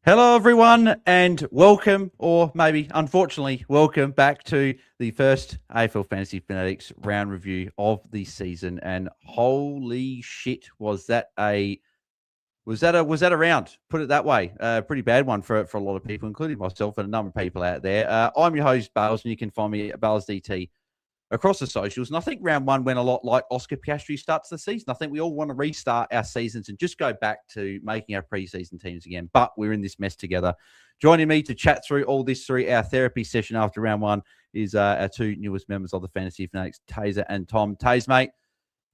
Hello, everyone, and welcome, or maybe unfortunately, welcome back to the first AFL Fantasy Fanatics round review of the season. And holy shit, was that a round? Put it that way, pretty bad one for a lot of people, including myself and a number of people out there. I'm your host Bales, and you can find me at BAILSDT across the socials. And I think round one went a lot like Oscar Piastri starts the season. I think we all want to restart our seasons and just go back to making our preseason teams again. But we're in this mess together. Joining me to chat through all this through our therapy session after round one is our two newest members of the Fantasy Fanatics, Taezer and Tom. Taze, mate,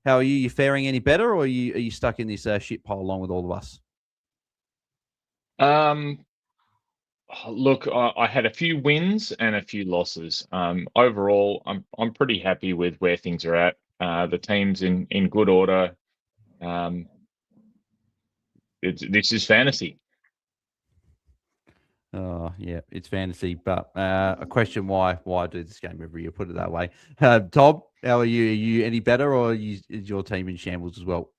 how are you? You faring any better, or are you stuck in this shit pile along with all of us? Look, I had a few wins and a few losses. Overall, I'm pretty happy with where things are at. The team's in good order. This is fantasy. Oh, yeah, it's fantasy, but a question why I do this game every year, put it that way. Tom, how are you? Are you any better, or is your team in shambles as well?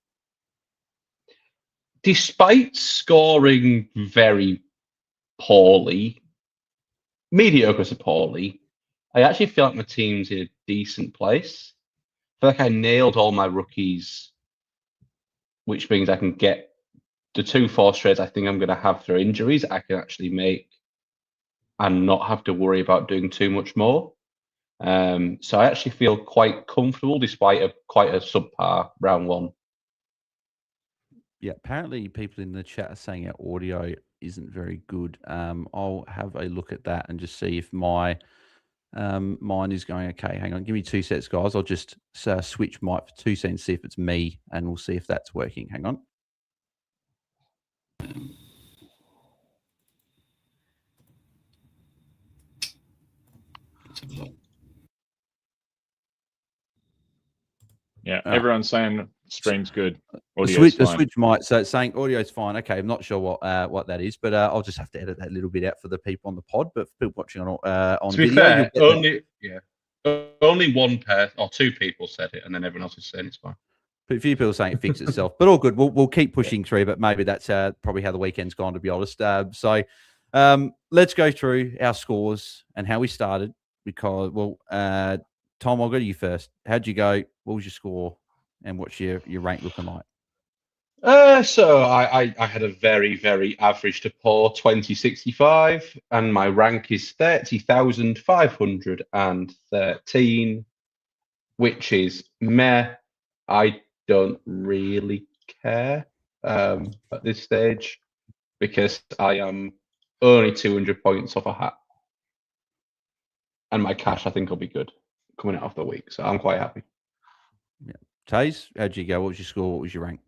Despite scoring very poorly, mediocre to poorly, I actually feel like my team's in a decent place. I feel like I nailed all my rookies, which means I can get the 2 force trades I think I'm going to have through injuries, I can actually make and not have to worry about doing too much more. So I actually feel quite comfortable despite quite a subpar round one. Yeah, apparently people in the chat are saying our audio isn't very good. I'll have a look at that and just see if mine is going okay. Hang on, give me 2 sets, guys. I'll just switch mic for 2 seconds, see if it's me, and we'll see if that's working. Hang on. Yeah, everyone's saying stream's good. The switch mic, so it's saying audio's fine. Okay, I'm not sure what that is, but I'll just have to edit that little bit out for the people on the pod. But for people watching on to be video, fair, only one pair or 2 people said it, and then everyone else is saying it's fine. But a few people saying it fixed itself, but all good. We'll keep pushing through, but maybe that's probably how the weekend's gone, to be honest. So let's go through our scores and how we started. Because, Tom, I'll go to you first. How'd you go? What was your score? And what's your rank looking like? So I had a very, very average to poor 2065, and my rank is 30,513, which is meh. I don't really care at this stage because I am only 200 points off a hat. And my cash, I think, will be good coming out of the week. So I'm quite happy. Yeah. Taze, how'd you go? What was your score? What was your rank?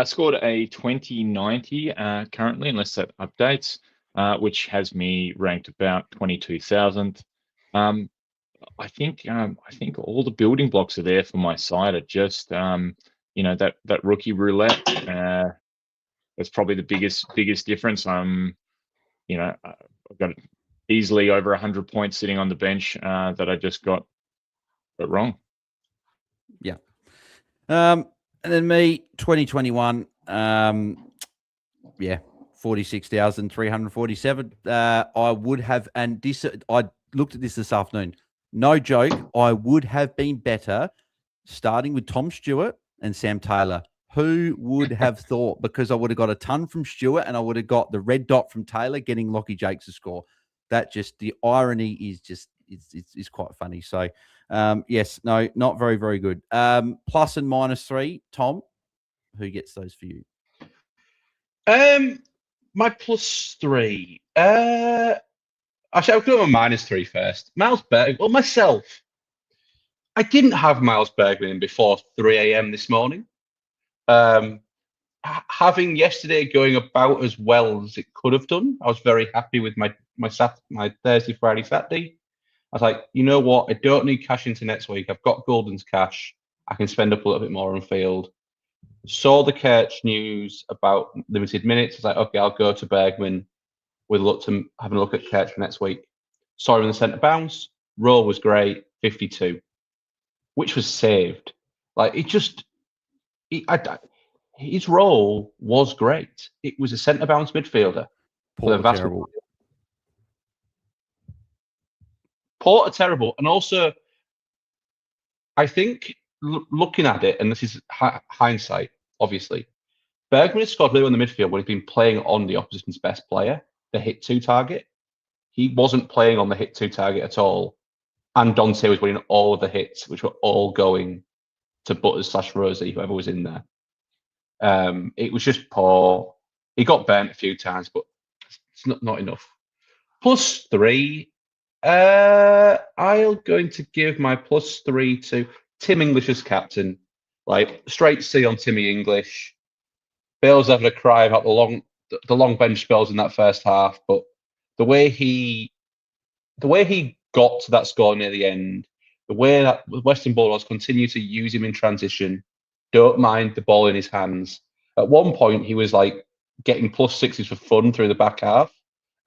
Scored a 2090 currently, unless that updates, which has me ranked about 22,000. I think all the building blocks are there for my side. Are just that rookie roulette. That's probably the biggest difference. I've got easily over 100 points sitting on the bench that I just got wrong. Yeah. And then me, 2021, 46,347. I would have, and this, I looked at this afternoon. No joke, I would have been better starting with Tom Stewart and Sam Taylor. Who would have thought? Because I would have got a ton from Stewart and I would have got the red dot from Taylor getting Lockie Jakes to score. That just, the irony is just, it's quite funny. So, yes, no, not very, very good. Plus and minus 3, Tom, who gets those for you? My plus 3. Actually, I'll go with my -3 first. Miles Bergman. Well, myself, I didn't have Miles Bergman in before 3 a.m. this morning. Having yesterday going about as well as it could have done, I was very happy with my Thursday, Friday, Saturday. I was like, you know what? I don't need cash into next week. I've got Golden's cash. I can spend up a little bit more on field. Saw the Kirch news about limited minutes. I was like, okay, I'll go to Bergman with a look to having a look at Kirch for next week. Saw him in the centre bounce. Roll was great, 52, which was saved. Like it just, his role was great. It was a centre bounce midfielder. Port are terrible. Port are terrible, and also I think looking at it, and this is hindsight, obviously, Bergman has scored really on the midfield when he's been playing on the opposition's best player, the hit 2 target. He wasn't playing on the hit 2 target at all, and Dante was winning all of the hits, which were all going to Butters/Rosie, whoever was in there. It was just poor. He got burnt a few times, but it's not enough. +3. I'm going to give my +3 to Tim English as captain. Like straight C on Timmy English. Bale's having a cry about the long bench spells in that first half, but the way he got to that score near the end, the way that Western Bulldogs continue to use him in transition, don't mind the ball in his hands. At one point, he was like getting +6s for fun through the back half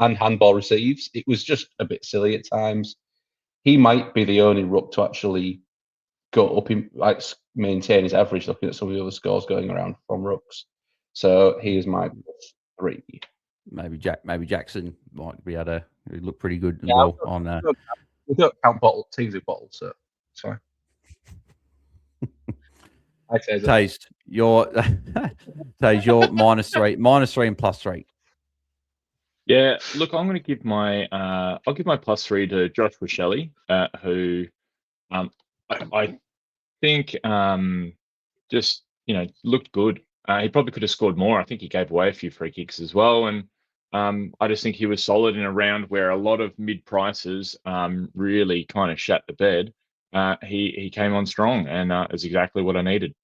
and handball receives. It was just a bit silly at times. He might be the only ruck to actually go up in maintain his average, looking at some of the other scores going around from rucks. So he is my +3. Maybe Jackson might be able to look pretty good as well on. We don't count teams with bottles, so it's fine. Taste your -3 and +3. Yeah, look, I'm going to give my I'll give my +3 to Josh Rochelle, who I think just looked good. He probably could have scored more. I think he gave away a few free kicks as well, and I just think he was solid in a round where a lot of mid prices really kind of shat the bed. He came on strong, and is exactly what I needed.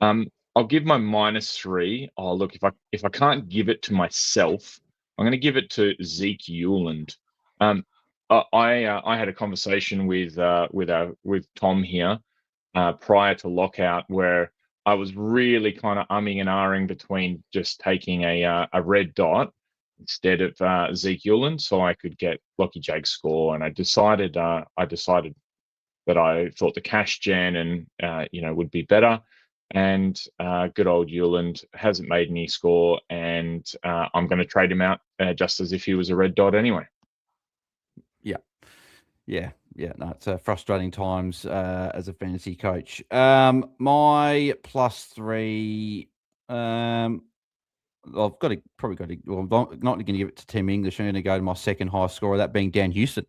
I'll give my -3. Oh, look, if I can't give it to myself, I'm going to give it to Zeke Euland. I had a conversation with Tom here prior to lockout where I was really kind of umming and ahhing between just taking a red dot instead of Zeke Euland, so I could get Lockie Jake's score, and I decided that I thought the cash gen and would be better. And good old Euland hasn't made any score, and I'm going to trade him out just as if he was a red dot anyway. Yeah. No, it's frustrating times as a fantasy coach. My +3. I've got to. Well, I'm not going to give it to Tim English. I'm going to go to my second highest scorer, that being Dan Houston.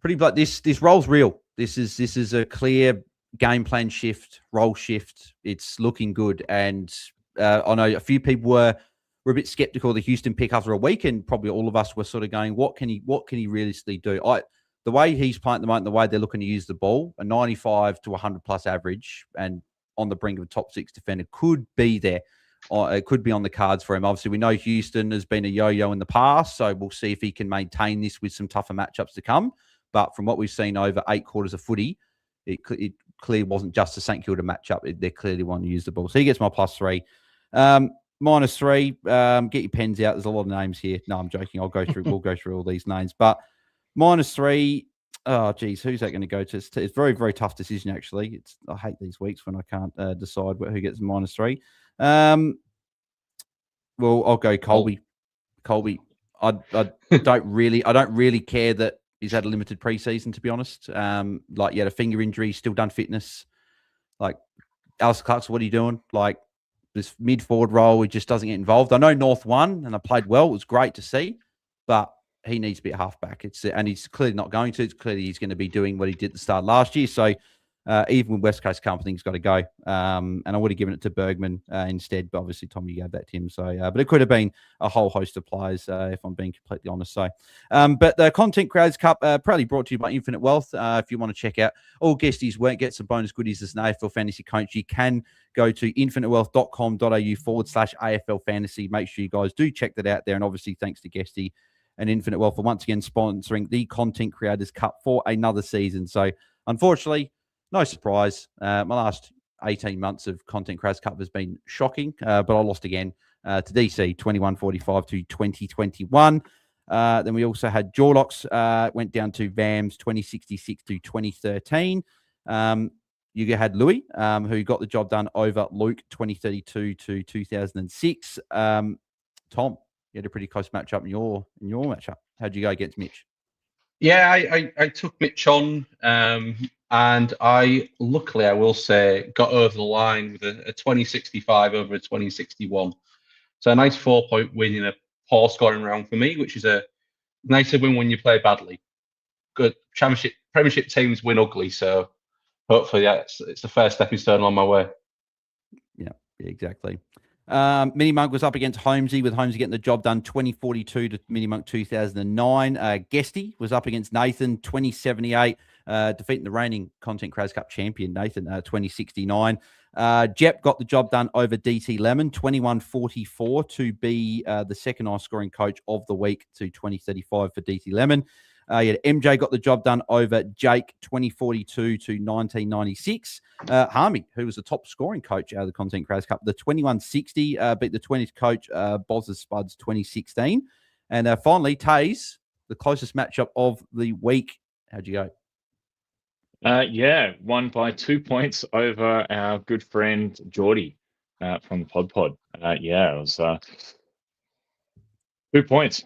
Pretty like this role's real. This is a clear game plan shift, role shift. It's looking good, and I know a few people were a bit skeptical of the Houston pick after a week, and probably all of us were sort of going, "What can he realistically do?" The way he's playing at the moment, the way they're looking to use the ball, a 95 to 100 plus average, and on the brink of a top 6 defender could be there. It could be on the cards for him. Obviously, we know Houston has been a yo-yo in the past, so we'll see if he can maintain this with some tougher matchups to come. But from what we've seen over 8 quarters of footy, it clearly wasn't just a St Kilda matchup. They clearly want to use the ball. So he gets my +3. -3, get your pens out. There's a lot of names here. No, I'm joking. We'll go through all these names. But -3, oh, geez, who's that going to go to? It's a very, very tough decision, actually. I hate these weeks when I can't decide who gets -3. Well, I'll go Colby. Colby, I don't really care that he's had a limited preseason, to be honest. He had a finger injury, still done fitness. Like, Alistair Clarkson, what are you doing? Like, this mid-forward role, he just doesn't get involved. I know North won, and I played well. It was great to see, but he needs to be a halfback. And he's clearly not going to. It's clearly he's going to be doing what he did at the start of last year. So even with West Coast Cup, I think he's got to go. And I would have given it to Bergman instead, but obviously Tommy gave that to him. So, but it could have been a whole host of players, if I'm being completely honest. So, but the Content Creators Cup, proudly brought to you by Infinite Wealth. If you want to check out all Guesties work, get some bonus goodies as an AFL fantasy coach, you can go to infinitewealth.com.au/AFL fantasy. Make sure you guys do check that out there. And obviously, thanks to Guesty and Infinite Wealth for once again sponsoring the Content Creators Cup for another season. So, unfortunately, no surprise. My last 18 months of Content Creators Cup has been shocking, but I lost again to DC 21-45 to 2021. Then we also had Jordox went down to VAMS 2066 to 2013. you had Louis, who got the job done over Luke 2032 to 2006. Tom, you had a pretty close matchup in your matchup. How'd you go against Mitch? Yeah, I took Mitch on, and I luckily, I will say, got over the line with a 2065 over a 2061. So a nice 4-point win in a poor scoring round for me, which is a nicer win when you play badly. Good Premiership teams win ugly, so hopefully it's the first stepping stone on my way. Yeah, exactly. Mini Monk was up against Holmesy, with Holmesy getting the job done 2042 to Mini Monk 2009. Guesty was up against Nathan 2078, defeating the reigning Content Creators Cup champion Nathan 2069. Jep got the job done over DT Lemon 2144 to be the second highest scoring coach of the week to 2035 for DT Lemon. MJ got the job done over Jake 2042 to 1996. Harmy, who was the top scoring coach out of the Content Creators Cup, the 2160 beat the 20th coach Boz's Spuds 2016. And finally, Taze, the closest matchup of the week. How'd you go? Won by 2 points over our good friend Jordy from the Pod. It was 2 points,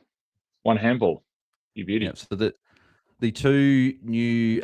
one handball. You beauty. Yeah, so the two new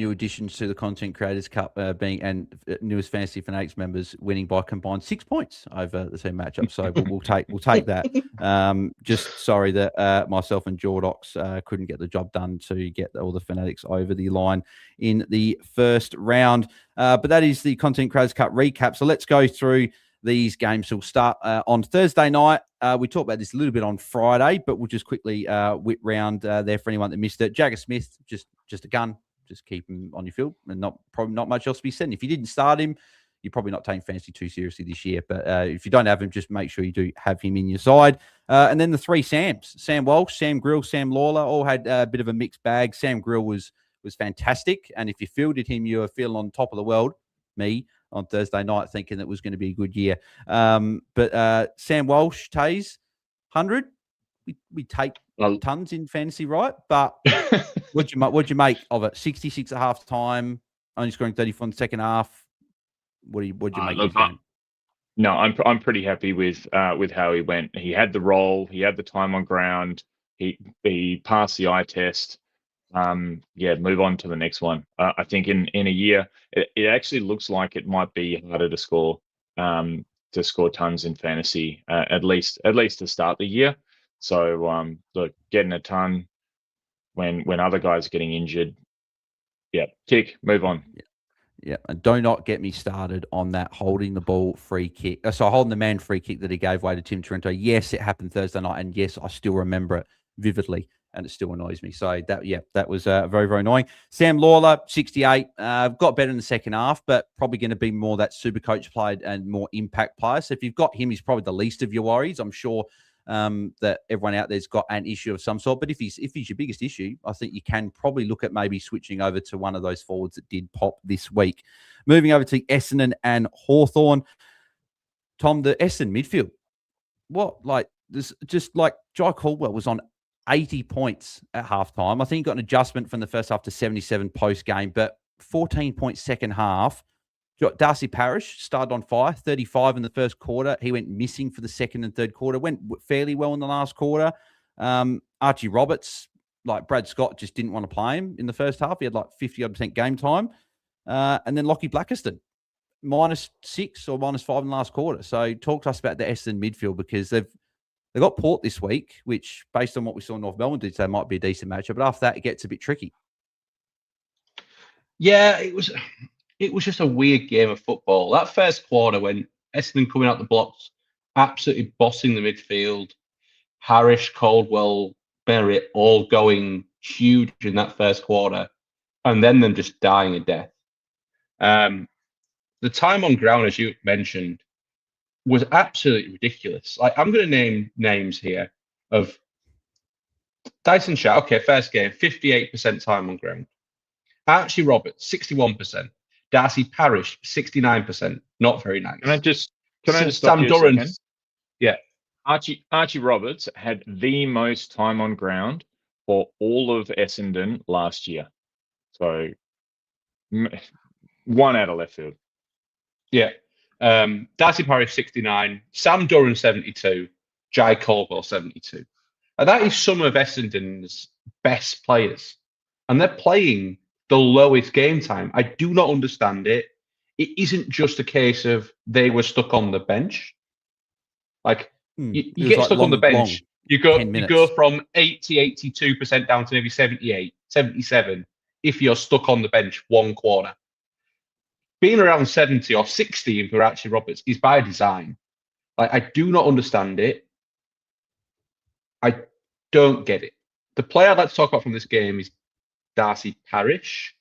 additions to the Content Creators Cup being newest Fantasy Fanatics members winning by combined 6 points over the team matchup. So we'll take that. Just sorry that myself and Jordox couldn't get the job done to get all the Fanatics over the line in the first round. But that is the Content Creators Cup recap. So let's go through these games. Will start on Thursday night. We talked about this a little bit on Friday, but we'll just quickly whip round there for anyone that missed it. Jagger Smith, just a gun. Just keep him on your field, and probably not much else to be said. And if you didn't start him, you're probably not taking fantasy too seriously this year. But if you don't have him, just make sure you do have him in your side. And then the three Sams: Sam Walsh, Sam Grill, Sam Lawler, all had a bit of a mixed bag. Sam Grill was fantastic, and if you fielded him, you were feeling on top of the world. Me on Thursday night, thinking that was going to be a good year. But Sam Walsh, Taze, 100. We take tons in fantasy, right? But what'd you make of it? 66 at half time, only scoring 34 in the second half. What'd you make of it? No, I'm pretty happy with how he went. He had the role, he had the time on ground, he passed the eye test. Move on to the next one. I think in a year, it actually looks like it might be harder to score tons in fantasy, at least to start the year. So look, getting a ton when other guys are getting injured, move on. Yeah, and do not get me started on that holding the ball free kick. So holding the man free kick that he gave away to Tim Trento. Yes, it happened Thursday night, and yes, I still remember it vividly. And it still annoys me. So that was very, very annoying. Sam Lawler, 68, got better in the second half, but probably going to be more that super coach played and more impact player. So if you've got him, he's probably the least of your worries. I'm sure that everyone out there's got an issue of some sort. But if he's your biggest issue, I think you can probably look at maybe switching over to one of those forwards that did pop this week. Moving over to Essendon and Hawthorne. Tom, the Essendon midfield. Jai Caldwell was on 80 points at halftime. I think he got an adjustment from the first half to 77 post-game, but 14 points second half. Darcy Parish started on fire, 35 in the first quarter. He went missing for the second and third quarter, went fairly well in the last quarter. Archie Roberts, like Brad Scott, just didn't want to play him in the first half. He had like 50% game time. And then Lockie Blackiston, -6 or -5 in the last quarter. So talk to us about the Essendon midfield, because they've got Port this week, which, based on what we saw in North Melbourne did today, might be a decent matchup. But after that, it gets a bit tricky. Yeah, it was just a weird game of football. That first quarter, when Essendon coming out the blocks, absolutely bossing the midfield, Harris, Caldwell, Berry, all going huge in that first quarter, and then them just dying a death. The time on ground, as you mentioned, was absolutely ridiculous. Like, I'm going to name names here of Dyson Shaw. Okay, first game, 58% time on ground. Archie Roberts, 61%. Darcy Parish, 69%. Not very nice. Can I just stop you a second? Yeah. Archie Roberts had the most time on ground for all of Essendon last year. So one out of left field. Yeah. Darcy Parish 69, Sam Durran 72, Jai Caldwell 72. And that is some of Essendon's best players. And they're playing the lowest game time. I do not understand it. It isn't just a case of they were stuck on the bench. Like, you get stuck on the bench, you go from 82% down to maybe 78, 77 if you're stuck on the bench one quarter. Being around 70 or 60 for Archie Roberts is by design. Like, I do not understand it. I don't get it. The player I'd like to talk about from this game is Darcy Parish.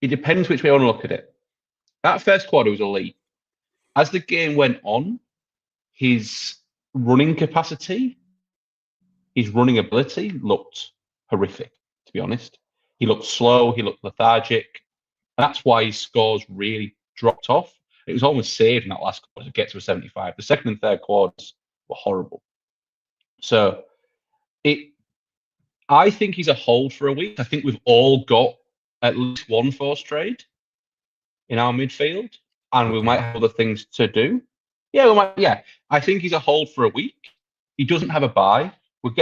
It depends which way you want to look at it. That first quarter was elite. As the game went on, his running capacity, his running ability looked horrific, to be honest. He looked slow, he looked lethargic. That's why his scores really dropped off. It was almost saved in that last quarter to get to a 75. The second and third quarters were horrible. So I think he's a hold for a week. I think we've all got at least one forced trade in our midfield, and we might have other things to do. Yeah, we might. Yeah, I think he's a hold for a week. He doesn't have a buy.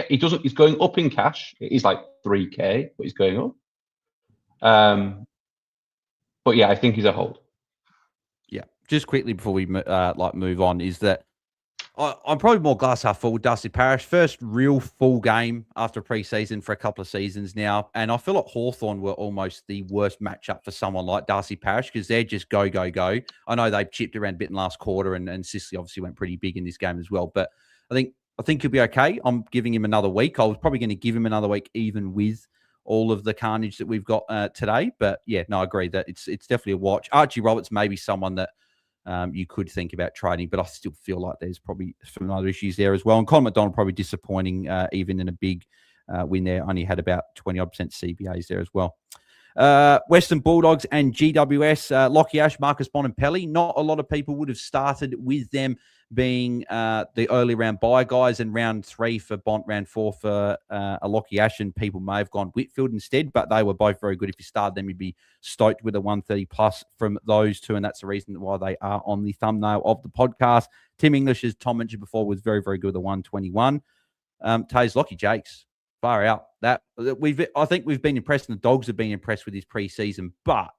He's going up in cash. It is like 3K, but he's going up. But yeah, I think he's a hold. Yeah, just quickly before we move on, is that I'm probably more glass half full with Darcy Parish. First real full game after pre-season for a couple of seasons now. And I feel like Hawthorne were almost the worst matchup for someone like Darcy Parish because they're just go, go, go. I know they chipped around a bit in last quarter and Sicily obviously went pretty big in this game as well. But I think he'll be okay. I'm giving him another week. I was probably going to give him another week even with all of the carnage that we've got today. But yeah, no, I agree that it's definitely a watch. Archie Roberts may be someone that you could think about trading, but I still feel like there's probably some other issues there as well. And Colin McDonald probably disappointing, even in a big win there. Only had about 20% CBAs there as well. Western Bulldogs and GWS, Lockie Ash, Marcus Bontempelli. Not a lot of people would have started with them being the early round buy guys, and round 3 for Bont, round 4 for a Lockie Ash, and people may have gone Whitfield instead, but they were both very good. If you started them, you'd be stoked with a 130 plus from those two, and that's the reason why they are on the thumbnail of the podcast. Tim English, as Tom mentioned before, was very, very good with a 121. Taze, Lockie Jakes, far out. I think we've been impressed, and the Dogs have been impressed with his preseason, but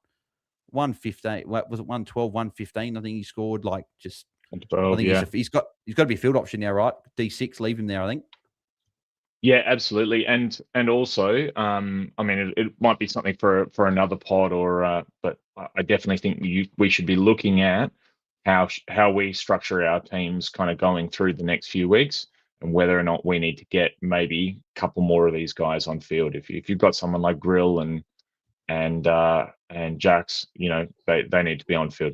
115, what was it, 112, 115? I think he scored like just. 12, I think he's got to be a field option now, right? D6, leave him there, I think. Yeah, absolutely, and also, I mean, it might be something for another pod, but I definitely think we should be looking at how we structure our teams, kind of going through the next few weeks, and whether or not we need to get maybe a couple more of these guys on field. If you've got someone like Grill and Jax, they need to be on field.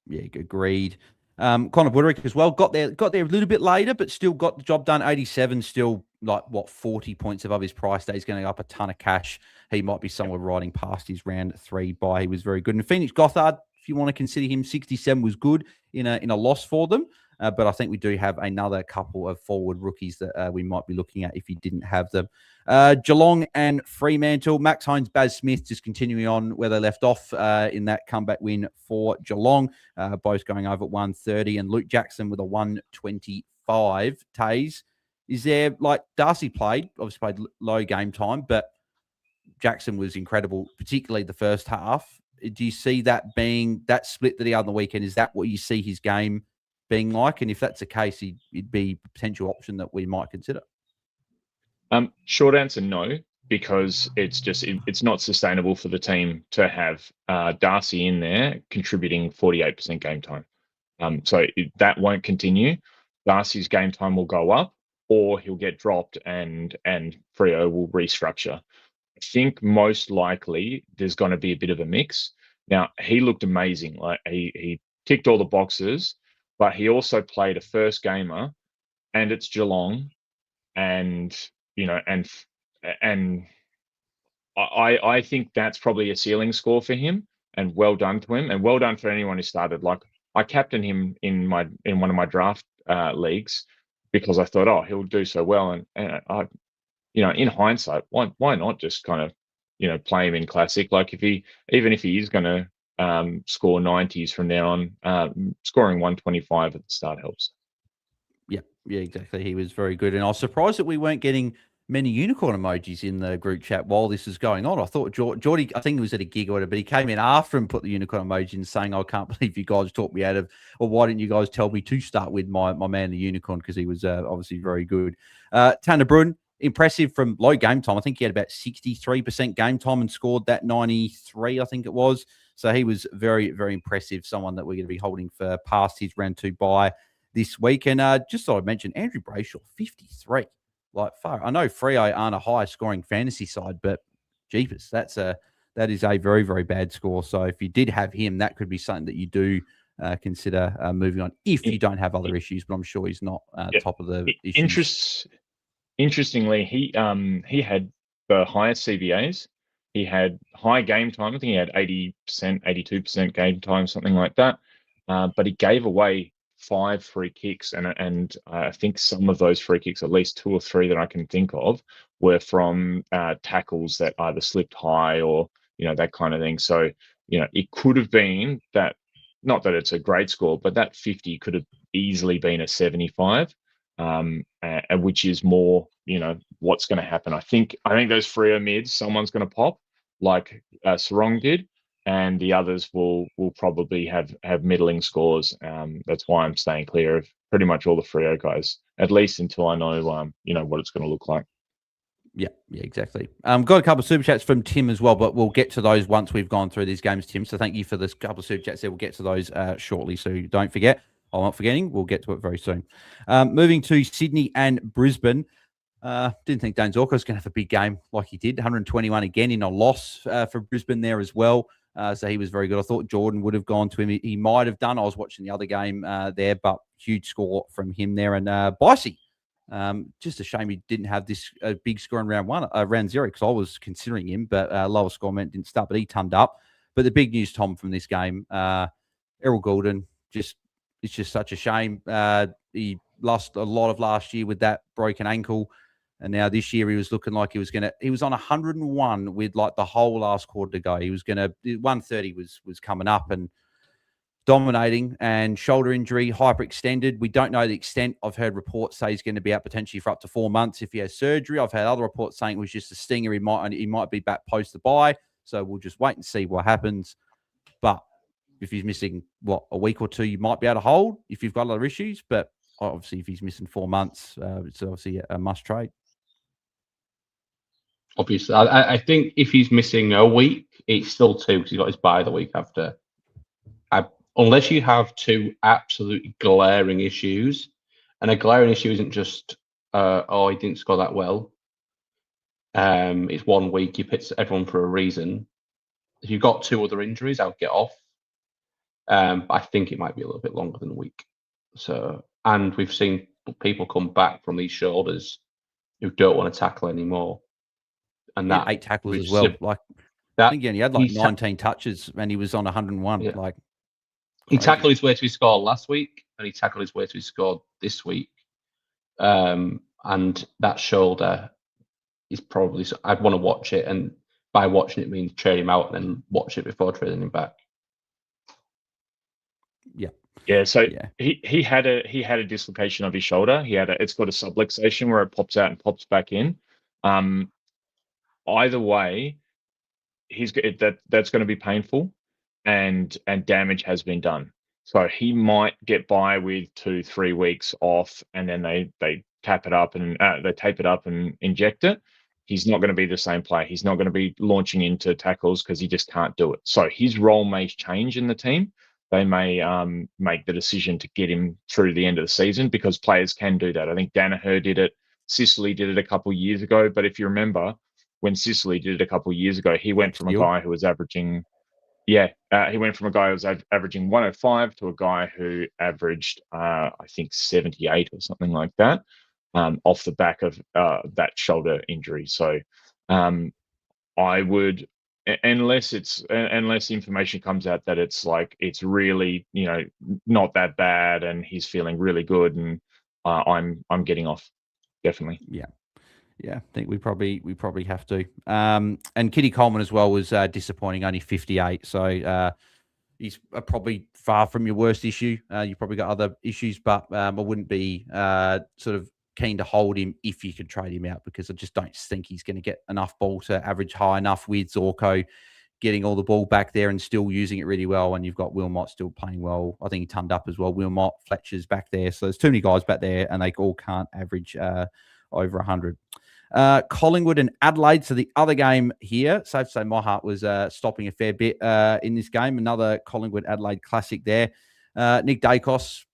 Yeah, agreed. Connor Wooderick as well got there a little bit later, but still got the job done. 87, still 40 points above his price. He's going to go up a ton of cash. He might be somewhere riding past his round 3 buy. He was very good. And Phoenix Gothard, if you want to consider him, 67 was good in a loss for them. But I think we do have another couple of forward rookies that we might be looking at if you didn't have them. Geelong and Fremantle. Max Hines, Baz Smith just continuing on where they left off in that comeback win for Geelong. Both going over at 130. And Luke Jackson with a 125. Taze, is there, Darcy obviously played low game time, but Jackson was incredible, particularly the first half. Do you see that being that split that he had on the weekend? Is that what you see his game being like? And if that's the case, it'd be a potential option that we might consider. Short answer, no, because it's not sustainable for the team to have Darcy in there contributing 48% game time. So that won't continue. Darcy's game time will go up, or he'll get dropped, and Freo will restructure. I think most likely there's going to be a bit of a mix. Now, he looked amazing. Like he ticked all the boxes, but he also played a first gamer, and it's Geelong, and I think that's probably a ceiling score for him, and well done to him, and well done for anyone who started. Like, I captained him in one of my draft leagues because I thought, he'll do so well, and I, in hindsight, why not just kind of, play him in Classic. Like even if he is going to score 90s from now on, scoring 125 at the start helps. Yeah, exactly. He was very good. And I was surprised that we weren't getting many unicorn emojis in the group chat while this is going on. I thought Jordy, I think he was at a gig or whatever, but he came in after and put the unicorn emoji in saying, I can't believe you guys talked me out of, or why didn't you guys tell me to start with my man, the unicorn, because he was obviously very good. Tanner Brun, impressive from low game time. I think he had about 63% game time and scored that 93, I think it was. So he was very, very impressive. Someone that we're going to be holding for past his round 2 bye this week. And just thought I'd mention Andrew Brayshaw, 53. Like, far. I know Freo aren't a high scoring fantasy side, but jeepers, that is a very, very bad score. So if you did have him, that could be something that you do consider moving on if you don't have other issues. But I'm sure he's not top of the issues. Interestingly, he had the highest CVAs. He had high game time. I think he had 80%, 82% game time, something like that. But he gave away 5 free kicks, and I think some of those free kicks, at least 2 or 3 that I can think of, were from tackles that either slipped high or that kind of thing. So it could have been that, not that it's a great score, but that 50 could have easily been a 75, which is more what's going to happen. I think those Freo mids, someone's going to pop like Sarong did. And the others will probably have middling scores. That's why I'm staying clear of pretty much all the Freo guys, at least until I know what it's going to look like. Yeah, exactly. Got a couple of super chats from Tim as well, but we'll get to those once we've gone through these games, Tim. So thank you for this couple of super chats there. We'll get to those shortly, so don't forget. I'm not forgetting. We'll get to it very soon. Moving to Sydney and Brisbane. Didn't think Dane Zorko was going to have a big game like he did. 121 again in a loss for Brisbane there as well. So he was very good. I thought Jordan would have gone to him. He might have done. I was watching the other game there, but huge score from him there. And Bicey, just a shame he didn't have this big score in round 0, because I was considering him, but lower score meant didn't start, but he turned up. But the big news, Tom, from this game, Errol Goulden, it's just such a shame. He lost a lot of last year with that broken ankle. And now this year he was looking like he was on 101 with like the whole last quarter to go. He was 130 was coming up and dominating, and shoulder injury, hyperextended. We don't know the extent. I've heard reports say he's going to be out potentially for up to 4 months if he has surgery. I've had other reports saying it was just a stinger. He might be back post the bye. So we'll just wait and see what happens. But if he's missing, a week or 2, you might be able to hold if you've got other issues. But obviously if he's missing 4 months, it's obviously a must trade. Obviously, I think if he's missing a week, it's still 2 because he got his bye the week after. Unless you have 2 absolutely glaring issues, and a glaring issue isn't just, he didn't score that well. It's 1 week, you picked everyone for a reason. If you've got 2 other injuries, I would get off. I think it might be a little bit longer than a week. So, and we've seen people come back from these shoulders who don't want to tackle anymore. And that 8 tackles as well. I think he had 19 touches and he was on 101. Yeah. He tackled his way to his score last week, and he tackled his way to his score this week. And that shoulder is probably. I'd want to watch it, and by watching it means trade him out and then watch it before trading him back. Yeah. So he had a dislocation of his shoulder. It's got a subluxation where it pops out and pops back in. Either way, that's going to be painful, and damage has been done. So he might get by with 2-3 weeks off, and then they tape it up and inject it. He's not going to be the same player. He's not going to be launching into tackles because he just can't do it. So his role may change in the team. They may make the decision to get him through the end of the season, because players can do that. I think Danaher did it. Sicily did it a couple of years ago. But if you remember, when Sicily did it a couple of years ago, he went from a guy who was averaging, he went from a guy who was averaging 105 to a guy who averaged, I think 78 or something like that, off the back of that shoulder injury. So I would, unless information comes out that it's really not that bad and he's feeling really good, and I'm getting off, definitely. Yeah. Yeah, I think we probably have to. And Kitty Coleman as well was disappointing, only 58. So he's probably far from your worst issue. You probably got other issues, but I wouldn't be sort of keen to hold him if you could trade him out, because I just don't think he's going to get enough ball to average high enough with Zorko getting all the ball back there and still using it really well. And you've got Wilmot still playing well. I think he turned up as well. Wilmot, Fletcher's back there. So there's too many guys back there, and they all can't average over 100. Collingwood and Adelaide. So the other game here, safe to say my heart was stopping a fair bit in this game. Another Collingwood-Adelaide classic there. Nick Dacos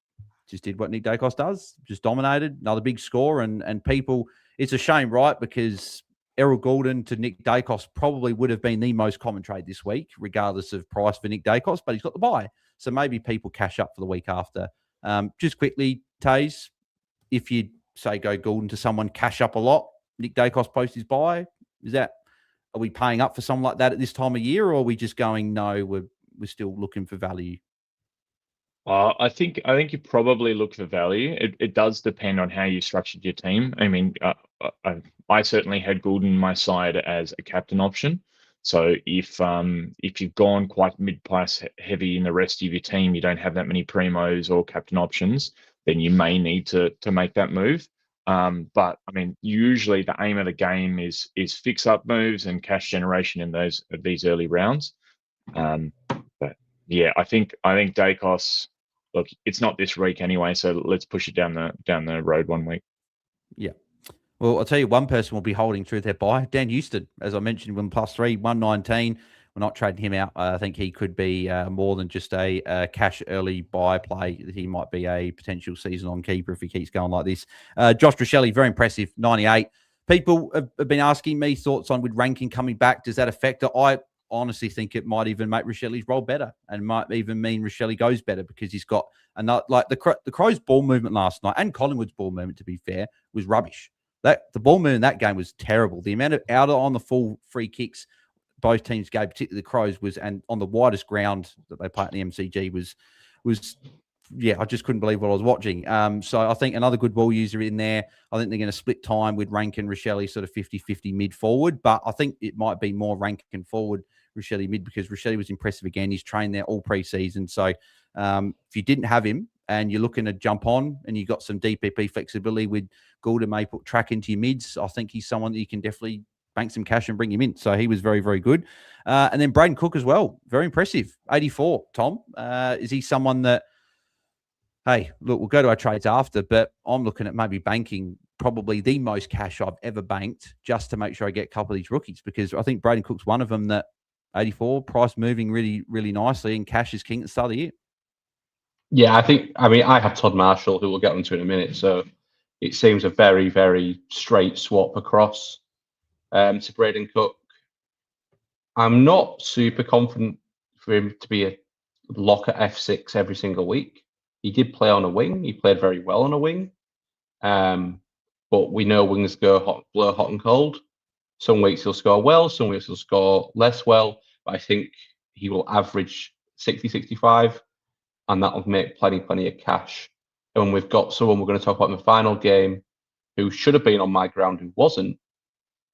just did what Nick Dacos does, just dominated. Another big score. And people, it's a shame, right? Because Errol Goulden to Nick Dacos probably would have been the most common trade this week, regardless of price for Nick Dacos, but he's got the bye. So maybe people cash up for the week after. Just quickly, Taze, if you say go Goulden to someone, cash up a lot, Nick Dacos post his buy. Are we paying up for something like that at this time of year, or are we just going, no, we're still looking for value? I think you probably look for value. It does depend on how you structured your team. I mean, I certainly had Goulden on my side as a captain option. So if you've gone quite mid-price heavy in the rest of your team, you don't have that many primos or captain options, then you may need to make that move. But I mean, usually the aim of the game is fix up moves and cash generation in these early rounds. But yeah, I think Dacos. Look, it's not this week anyway, so let's push it down the road 1 week. Yeah. Well, I'll tell you, one person will be holding through their buy. Dan Houston, as I mentioned, when +3, 119. We're not trading him out. I think he could be more than just a cash early buy play. He might be a potential season-on keeper if he keeps going like this. Josh Richelli, very impressive, 98. People have been asking me thoughts on with ranking coming back. Does that affect it? I honestly think it might even make Richelli's role better, and might even mean Richelli goes better, because he's got another, like the Crows' ball movement last night, and Collingwood's ball movement, to be fair, was rubbish. The ball movement in that game was terrible. The amount of out on the full free kicks both teams gave, particularly the Crows, was, and on the widest ground that they play at the MCG was yeah, I just couldn't believe what I was watching. So I think another good ball user in there. I think they're going to split time with Rankin, Richelli, sort of 50-50 mid forward, but I think it might be more Rankin forward, Richelli mid, because Richelli was impressive again. He's trained there all pre-season. So if you didn't have him and you're looking to jump on and you got some DPP flexibility with Goulden, may put track into your mids, I think he's someone that you can definitely bank some cash and bring him in. So he was very, very good. And then Braden Cook as well. Very impressive. 84, Tom. Is he someone that, hey, look, we'll go to our trades after, but I'm looking at maybe banking probably the most cash I've ever banked just to make sure I get a couple of these rookies, because I think Braden Cook's one of them that 84, price moving really, really nicely, and cash is king at the start of the year. Yeah, I have Todd Marshall, who we'll get onto in a minute. So it seems a very, very straight swap across to Braden Cook. I'm not super confident for him to be a lock at F6 every single week. He did play on a wing. He played very well on a wing. But we know wings blow hot and cold. Some weeks he'll score well, some weeks he'll score less well. But I think he will average 60, 65, and that'll make plenty of cash. And we've got someone we're going to talk about in the final game who should have been on my ground, who wasn't.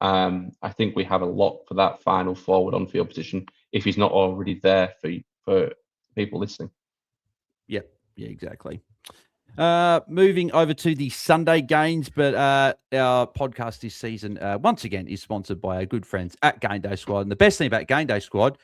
I think we have a lot for that final forward on field position if he's not already there for people listening. Yeah, exactly. Moving over to the Sunday games, but our podcast this season, once again, is sponsored by our good friends at Game Day Squad. And the best thing about Game Day Squad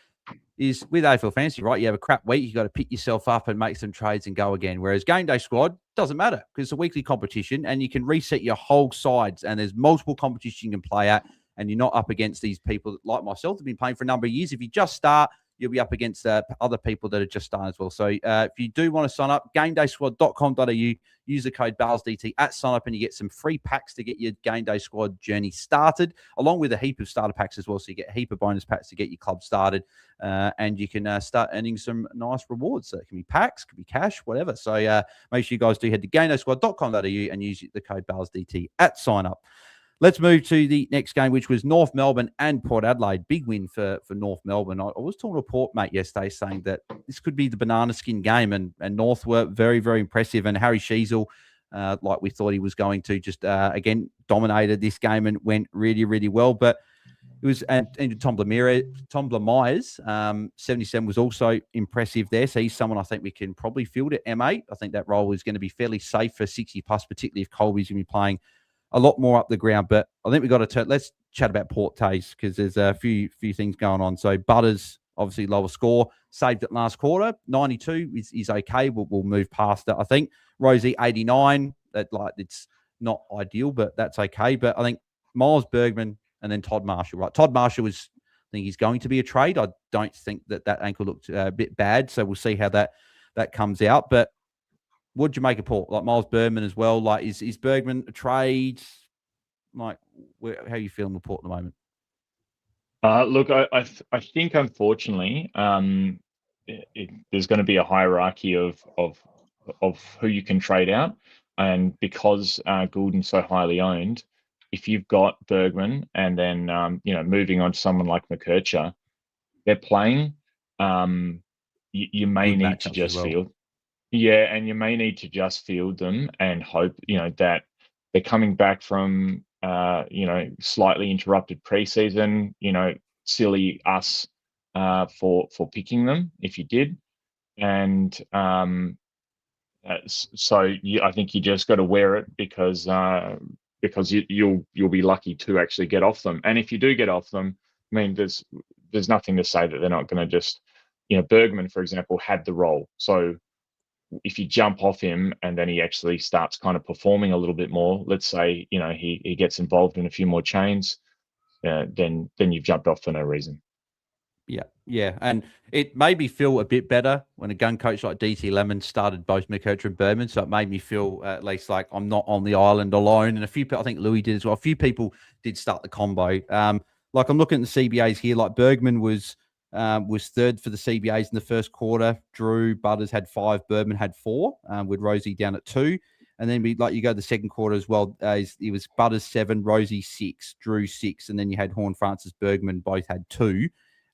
is with AFL Fantasy, right? You have a crap week, you got to pick yourself up and make some trades and go again. Whereas Game Day Squad doesn't matter, because it's a weekly competition and you can reset your whole sides, and there's multiple competitions you can play at, and you're not up against these people like myself that have been playing for a number of years. If you just start, you'll be up against other people that are just starting as well. So if you do want to sign up, gamedaysquad.com.au, use the code BAILSDT at sign up, and you get some free packs to get your Game Day Squad journey started, along with a heap of starter packs as well. So you get a heap of bonus packs to get your club started, and you can start earning some nice rewards. So it can be packs, could be cash, whatever. So make sure you guys do head to gamedaysquad.com.au and use the code BAILSDT at sign up. Let's move to the next game, which was North Melbourne and Port Adelaide. Big win for North Melbourne. I was talking to a Port mate yesterday saying that this could be the banana skin game, and North were very, very impressive. And Harry Sheasel, like we thought he was going to. Just again, dominated this game and went really, really well. But it was and Tom Blamires, 77 was also impressive there. So he's someone I think we can probably field at M8. I think that role is going to be fairly safe for 60 plus, particularly if Colby's going to be playing a lot more up the ground. But I think we've got to let's chat about Port Taze because there's a few things going on. So Butters, obviously lower score, saved it last quarter. 92 is okay. We'll move past it, I think. Rosie, 89. It's not ideal, but that's okay. But I think Miles Bergman and then Todd Marshall, right? Todd Marshall I think he's going to be a trade. I don't think that ankle looked a bit bad. So we'll see how that comes out. But what'd you make of Port? Like Miles Bergman as well. Like, is Bergman a trade? Like, how are you feeling with Port at the moment? Look, I think unfortunately, there's going to be a hierarchy of who you can trade out, and because Goulden's so highly owned, if you've got Bergman and then moving on to someone like McKercher, they're playing. You may Good need to matchups just as well. field. Yeah, and you may need to just field them and hope, that they're coming back from, slightly interrupted preseason. Silly us for picking them if you did, and so I think you just got to wear it because you'll be lucky to actually get off them. And if you do get off them, I mean, there's nothing to say that they're not going to just, Bergman, for example, had the role, so if you jump off him and then he actually starts kind of performing a little bit more, let's say, he gets involved in a few more chains, then you've jumped off for no reason. Yeah. And it made me feel a bit better when a gun coach like DT Lemon started both McKercher and Bergman. So it made me feel at least like I'm not on the island alone. And a few people, I think Louis did as well. A few people did start the combo. Like I'm looking at the CBAs here, like Bergman was third for the CBAs in the first quarter. Drew Butters had 5, Bergman had 4, with Rosie down at 2. And then you go to the second quarter as well. It was Butters 7, Rosie 6, Drew 6, and then you had Horn, Francis, Bergman both had 2.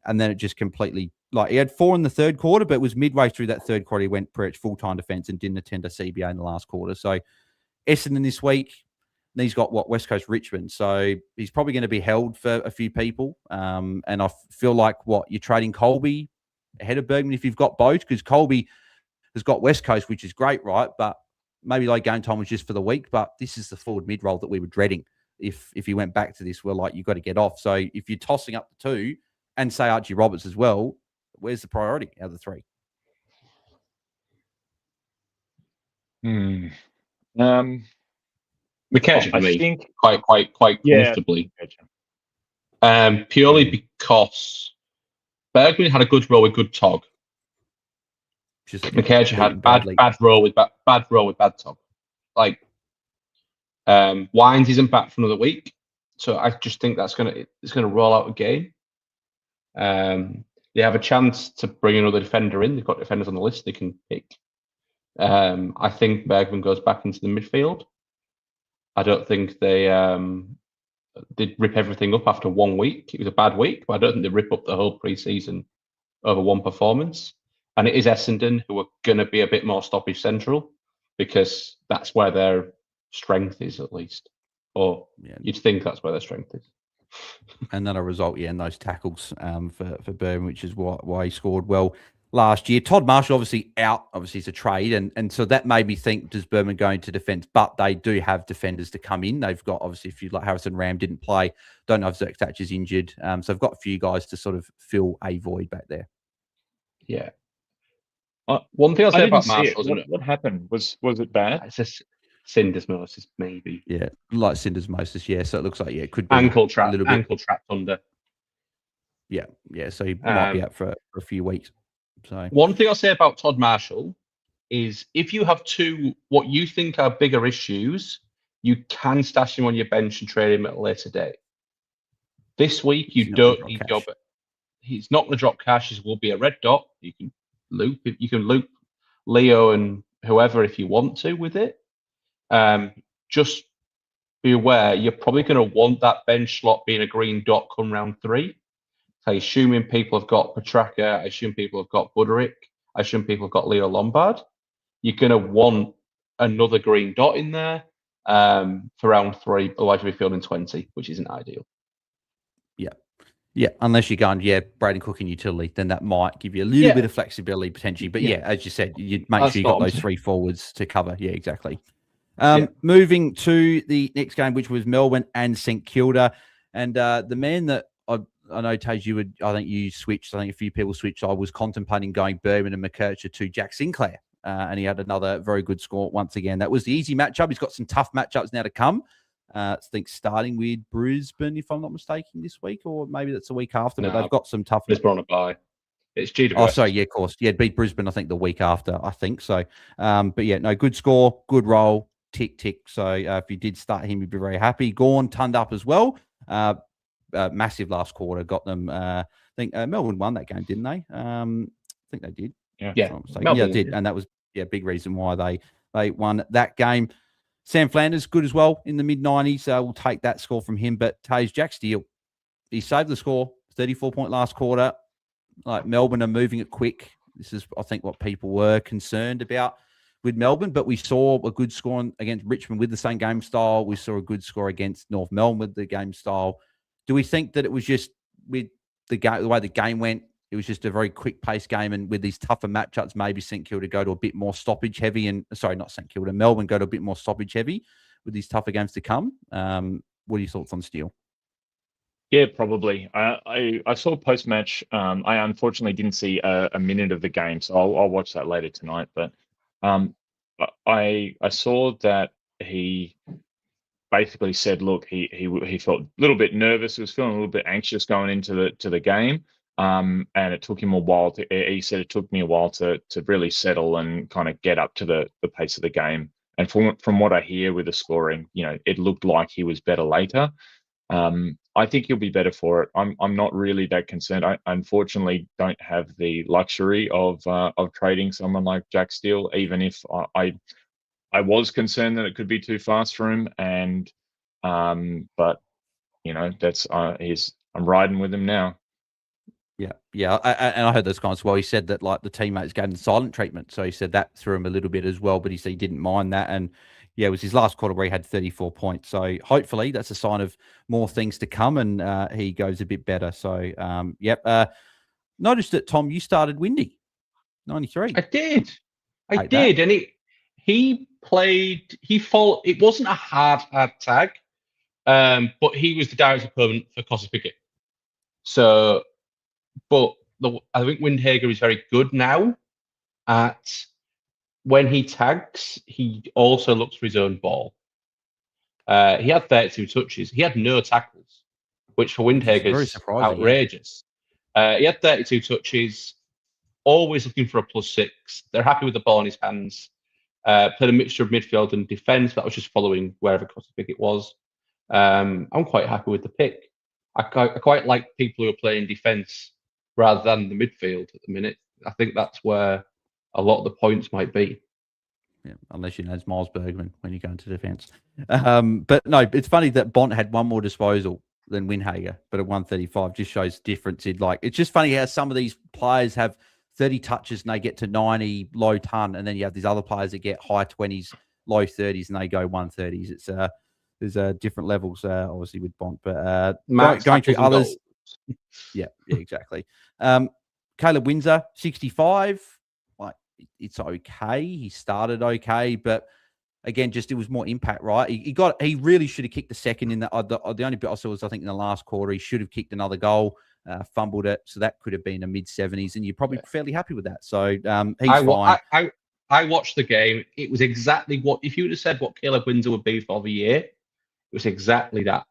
And then it just completely, he had 4 in the third quarter, but it was midway through that third quarter he went pretty much full-time defense and didn't attend a CBA in the last quarter. So Essendon this week, and he's got West Coast Richmond. So he's probably going to be held for a few people. And I feel like you're trading Colby ahead of Bergman if you've got both, because Colby has got West Coast, which is great, right? But maybe game time was just for the week. But this is the forward mid role that we were dreading. If he went back to this, you've got to get off. So if you're tossing up the 2 and say Archie Roberts as well, where's the priority out of the 3? McKercher for me, think quite comfortably. Purely because Bergman had a good row with good Tog. McKercher had bad row with bad Tog. Wines isn't back for another week, so I just think it's gonna roll out again. They have a chance to bring another defender in. They've got defenders on the list they can pick. I think Bergman goes back into the midfield. I don't think they did rip everything up after 1 week. It was a bad week, but I don't think they rip up the whole pre-season over one performance. And it is Essendon who are going to be a bit more stoppage central because that's where their strength is, at least. Or you'd think that's where their strength is. And then a result, in those tackles for Bergman, which is why he scored well last year. Todd Marshall obviously out. Obviously, it's a trade, and so that made me think: does Bergman go into defence? But they do have defenders to come in. They've got obviously, if you like, Harrison Ram didn't play. Don't know if Zach Thatcher's injured. So they've got a few guys to sort of fill a void back there. Yeah. One thing I'll say about Marshall, what happened? Was it bad? It's just syndesmosis, maybe. Yeah, like syndesmosis. Yeah, so it looks like it could be ankle trapped under. Yeah. So he might be out for a few weeks. So one thing I'll say about Todd Marshall is if you have 2 what you think are bigger issues, you can stash him on your bench and trade him at a later date. This week you don't need your. He's not going to drop cash. He will be a red dot. You can loop Leo and whoever if you want to with it. Just be aware you're probably going to want that bench slot being a green dot come round 3. So assuming people have got Petraka, I assume people have got Buderick, I assume people have got Leo Lombard. You're going to want another green dot in there for round 3. Otherwise, we'll be fielding 20, which isn't ideal. Yeah, unless you're going, Braden Cook and utility, then that might give you a little bit of flexibility potentially. But as you said, you'd make sure you got those 3 forwards to cover. Yeah, exactly. Moving to the next game, which was Melbourne and St Kilda. And the man that I know, Taezer, I think you switched. I think a few people switched. I was contemplating going Berman and McKercher to Jack Sinclair. And he had another very good score once again. That was the easy matchup. He's got some tough matchups now to come. I think starting with Brisbane, if I'm not mistaken, this week, or maybe that's the week after. But they've got some tough. Brisbane on a bye. It's GWS. Oh, sorry, yeah, of course. Yeah, beat Brisbane, I think, the week after, I think. So, but yeah, no, good score, good roll, tick. So if you did start him, you'd be very happy. Gawn turned up as well. Massive last quarter, got them. I think Melbourne won that game, didn't they? I think they did. Yeah, Melbourne did. And that was a big reason why they won that game. Sam Flanders, good as well in the mid-90s. We'll take that score from him. But Taze Jack Steele, he saved the score, 34-point last quarter. Like Melbourne are moving it quick. This is, I think, what people were concerned about with Melbourne. But we saw a good score against Richmond with the same game style. We saw a good score against North Melbourne with the game style. Do we think that it was just with the way the game went, it was just a very quick-paced game, and with these tougher matchups, maybe St Kilda go to a bit more stoppage-heavy, and sorry, not St Kilda, Melbourne go to a bit more stoppage-heavy with these tougher games to come? What are your thoughts on Steele? Yeah, probably. I saw post-match. I unfortunately didn't see a minute of the game, so I'll watch that later tonight. But I saw that he basically said, look, he felt a little bit nervous. He was feeling a little bit anxious going into the game. And it took him a while he said it took me a while to really settle and kind of get up to the pace of the game. And from what I hear with the scoring, it looked like he was better later. I think he'll be better for it. I'm not really that concerned. I unfortunately don't have the luxury of trading someone like Jack Steele, even if I was concerned that it could be too fast for him. And but that's I'm riding with him now. Yeah. And I heard those comments. Well, he said that like the teammates gave him silent treatment, so he said that threw him a little bit as well. But he said he didn't mind that, and it was his last quarter where he had 34 points. So hopefully that's a sign of more things to come, and he goes a bit better. So noticed that Tom, you started Windy 93. I did, and he played. He followed. It wasn't a hard tag, but he was the direct opponent for Costa Pickett. So. But I think Windhager is very good now at when he tags, he also looks for his own ball. He had 32 touches. He had no tackles, which for Windhager is outrageous. He had 32 touches, always looking for a +6. They're happy with the ball in his hands. Played a mixture of midfield and defence. That was just following wherever Costa Pickett was. I'm quite happy with the pick. I quite like people who are playing defence rather than the midfield at the minute. I think that's where a lot of the points might be. Yeah, unless it's Miles Bergman when you go into defence. But no, it's funny that Bont had one more disposal than Windhager, but at 135 just shows difference in it's just funny how some of these players have 30 touches and they get to 90 low ton, and then you have these other players that get high 20s, low 30s, and they go 130s. It's there's different levels obviously with Bont, but going through others. Yeah, exactly. Caleb Windsor, 65. It's okay. He started okay, but again, it was more impact, right? He really should have kicked the second in the only bit I saw was I think in the last quarter he should have kicked another goal, fumbled it, so that could have been a mid-70s, and you're probably fairly happy with that. So he's fine. I watched the game. It was exactly what if you would have said what Caleb Windsor would be for the year, it was exactly that.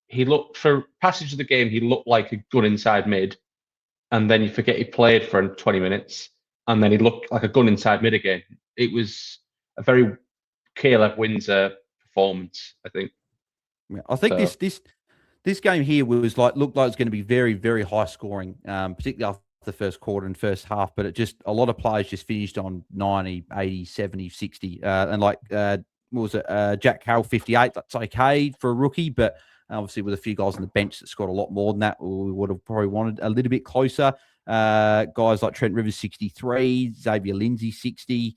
He looked for passage of the game. He looked like a gun inside mid, and then you forget he played for 20 minutes, and then he looked like a gun inside mid again. It was a very Caleb Windsor performance, I think. Yeah, I think this game here was looked like it was going to be very, very high scoring, particularly after the first quarter and first half. But a lot of players just finished on 90, 80, 70, 60, and what was it? Jack Carroll 58. That's okay for a rookie, but obviously, with a few guys on the bench that scored a lot more than that, we would have probably wanted a little bit closer. Guys like Trent Rivers, 63, Xavier Lindsay, 60,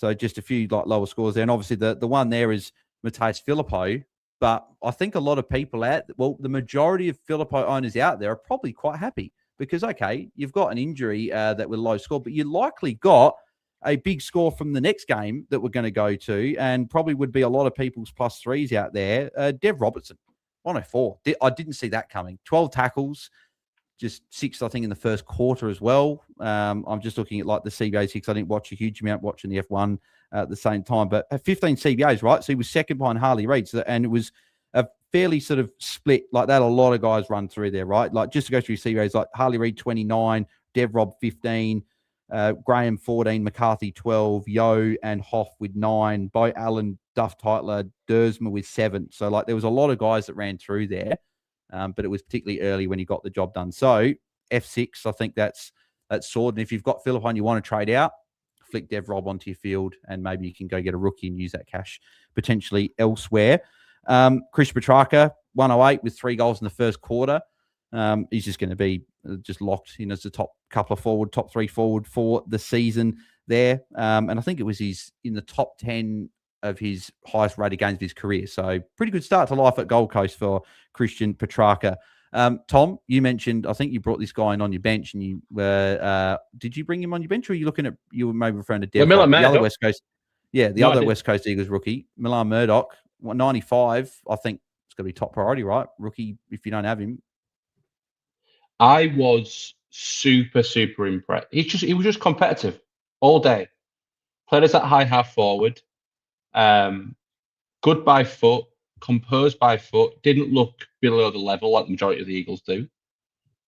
So just a few like lower scores there. And obviously the one there is Matthias Filippo. But I think a lot of people the majority of Filippo owners out there are probably quite happy because, okay, you've got an injury that was low score, but you likely got a big score from the next game that we're going to go to, and probably would be a lot of people's +3s out there. Dev Robertson, 104. I didn't see that coming. 12 tackles, just 6, I think, in the first quarter as well. I'm just looking at like the CBA 6. I didn't watch a huge amount watching the F1 at the same time, but 15 CBAs, right? So he was second behind Harley Reid. And it was a fairly sort of split like that. A lot of guys run through there, right? Like just to go through CBAs, like Harley Reid 29, Dev Rob 15, Graham 14, McCarthy 12, Yo and Hoff with 9, Bo Allen, Duff Titler, Dersma with 7. So like there was a lot of guys that ran through there, but it was particularly early when he got the job done. So F6, I think that's sword. And if you've got Philip and you want to trade out, flick Dev Rob onto your field, and maybe you can go get a rookie and use that cash potentially elsewhere. Chris Petrarca, 108 with 3 goals in the first quarter. He's just going to be just locked in as the top 3 forward for the season there. And I think it was in the top 10 of his highest rated games of his career. So pretty good start to life at Gold Coast for Christian Petrarca. Tom, you mentioned, I think you brought this guy in on your bench, and you did you bring him on your bench, or are you looking at, you were maybe referring to Dev, the other West Coast? Yeah, the other West Coast Eagles rookie, Milan Murdoch, 95. I think it's going to be top priority, right? Rookie, if you don't have him. I was super, super impressed. He was just competitive all day. Played as that high half forward. Good by foot, composed by foot, didn't look below the level like the majority of the Eagles do.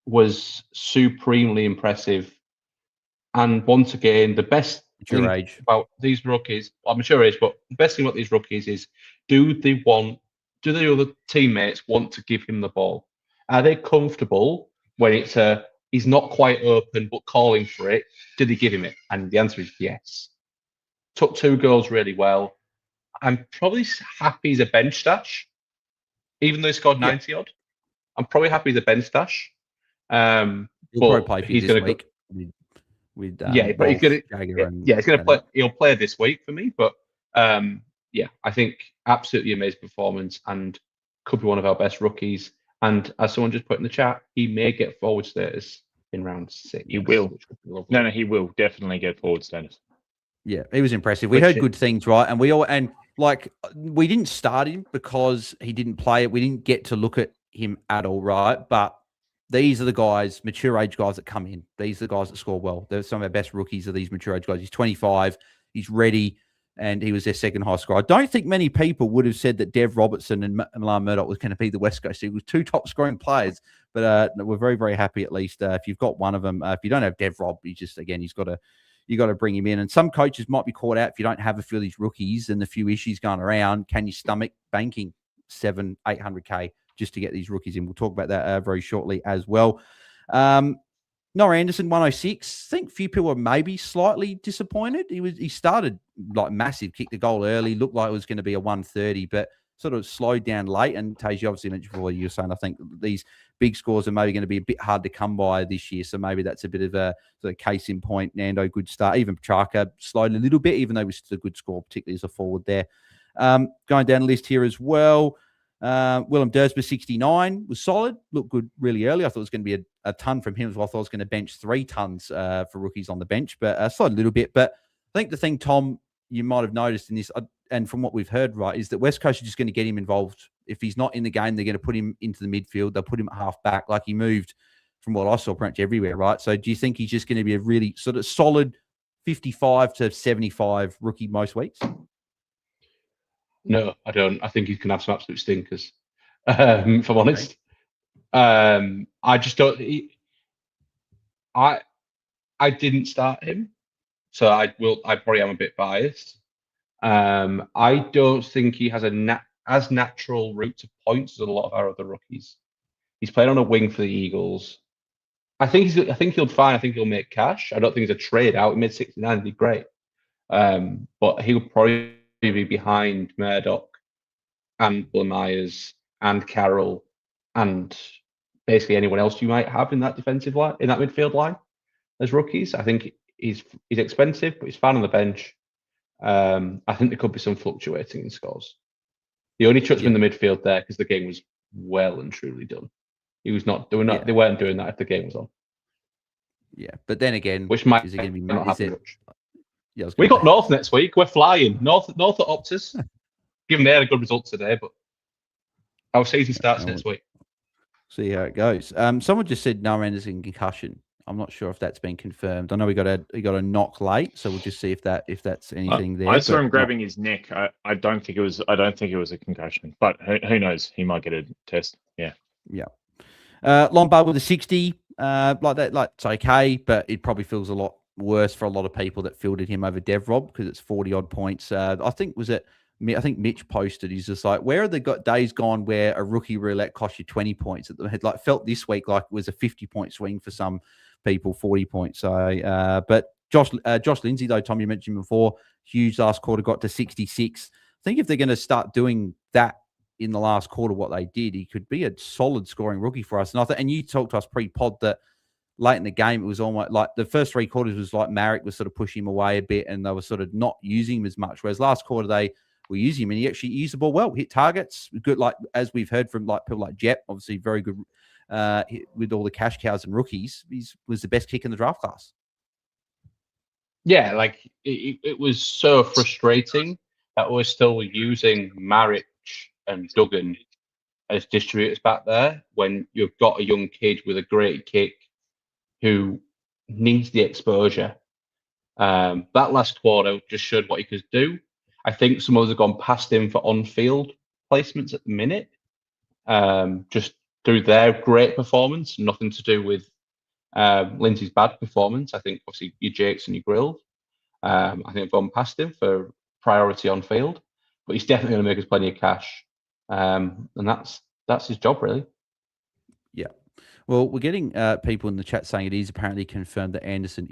Was supremely impressive. And once again, the best thing about these rookies, mature age, but the best thing about these rookies is, do the other teammates want to give him the ball? Are they comfortable when he's not quite open but calling for it? Do they give him it? And the answer is yes. Took 2 goals really well. I'm probably happy he's a bench stash, even though he scored 90 odd. I'm probably happy he's a bench stash. He'll probably play for you this week. But he's gonna play. He'll play this week for me. But I think absolutely amazing performance, and could be one of our best rookies. And as someone just put in the chat, he may get forward status in round 6. He will. No, he will definitely get forward status. Yeah, he was impressive. We heard good things, right? And we didn't start him because he didn't play it. We didn't get to look at him at all, right? But these are the guys, mature age guys that come in. These are the guys that score well. They're some of our best rookies are these mature age guys. He's 25. He's ready. And he was their second highest scorer. I don't think many people would have said that Dev Robertson and Milan Murdoch was going to be the West Coast. He was 2 top scoring players, but we're very, very happy at least. If you've got one of them, if you don't have Dev Rob, you got to bring him in. And some coaches might be caught out if you don't have a few of these rookies and the few issues going around. Can you stomach banking 700-800K just to get these rookies in? We'll talk about that very shortly as well. Noah Anderson, 106. I think few people are maybe slightly disappointed. He started like massive, kicked the goal early, looked like it was going to be a 130, but sort of slowed down late. And Taezer, you obviously mentioned before, you were saying I think these big scores are maybe going to be a bit hard to come by this year. So maybe that's a bit of a sort of case in point. Nando, good start. Even Petrarca slowed a little bit, even though it was still a good score, particularly as a forward there. Going down the list here as well. Willem Dersma, 69, was solid. Looked good really early. I thought it was going to be a ton from him as well. I thought I was going to bench 3 tons for rookies on the bench, but slowed a little bit. But I think the thing, Tom, you might have noticed in this, and from what we've heard, right, is that West Coast are just going to get him involved. If he's not in the game, they're going to put him into the midfield. They'll put him at half back. Like he moved from what I saw pretty much everywhere, right? So do you think he's just going to be a really sort of solid 55 to 75 rookie most weeks? No, I don't. I think he can have some absolute stinkers, if I'm honest. I just don't. I didn't start him, so I probably am a bit biased. I don't think he has as natural route to points as a lot of our other rookies. He's played on a wing for the Eagles. I think he'll fine. I think he'll make cash. I don't think he's a trade out. He made 69. He'd be great. But he'll probably be behind Murdoch and Will Myers and Carroll and basically anyone else you might have in that defensive line, in that midfield line as rookies. I think he's expensive, but he's fine on the bench. I think there could be some fluctuating in scores. The only chuck's in the midfield there because the game was well and truly done. He was not. They weren't doing that if the game was on. Yeah, but then again, which might is it going to be not happen much. Yeah, we got North next week. We're flying. North at Optus. Given they had a good result today, but our season starts next week. See how it goes. Someone just said no Anderson concussion. I'm not sure if that's been confirmed. I know he got a knock late, so we'll just see if that's anything there. I saw him grabbing his neck. I don't think it was a concussion, but who knows? He might get a test. Yeah. Yeah. Lombard with a 60, it's okay, but it probably feels a lot worse for a lot of people that fielded him over Devrob because it's 40 odd points. I think Mitch posted. He's just like, where are the days gone where a rookie roulette cost you 20 points? It had felt this week like it was a 50-point swing for some people, 40 points. So, but Josh Lindsay though, Tom, you mentioned before, huge last quarter, got to 66. I think if they're going to start doing that in the last quarter, what they did, he could be a solid scoring rookie for us. And you talked to us pre-pod that late in the game, it was almost like the first 3 quarters was like Marek was sort of pushing him away a bit and they were sort of not using him as much. Whereas last quarter, they were using him and he actually used the ball well, hit targets, good, like as we've heard from like people like Jep, obviously very good with all the cash cows and rookies. He was the best kick in the draft class. Yeah, like it was so frustrating that we're still using Marek and Duggan as distributors back there when you've got a young kid with a great kick who needs the exposure. That last quarter just showed what he could do. I think some others have gone past him for on-field placements at the minute, just through their great performance, nothing to do with Lindsay's bad performance. I think obviously your Jakes and your Grills. I think I've gone past him for priority on field, but he's definitely going to make us plenty of cash. And that's his job, really. Yeah. Well, we're getting people in the chat saying it is apparently confirmed that Anderson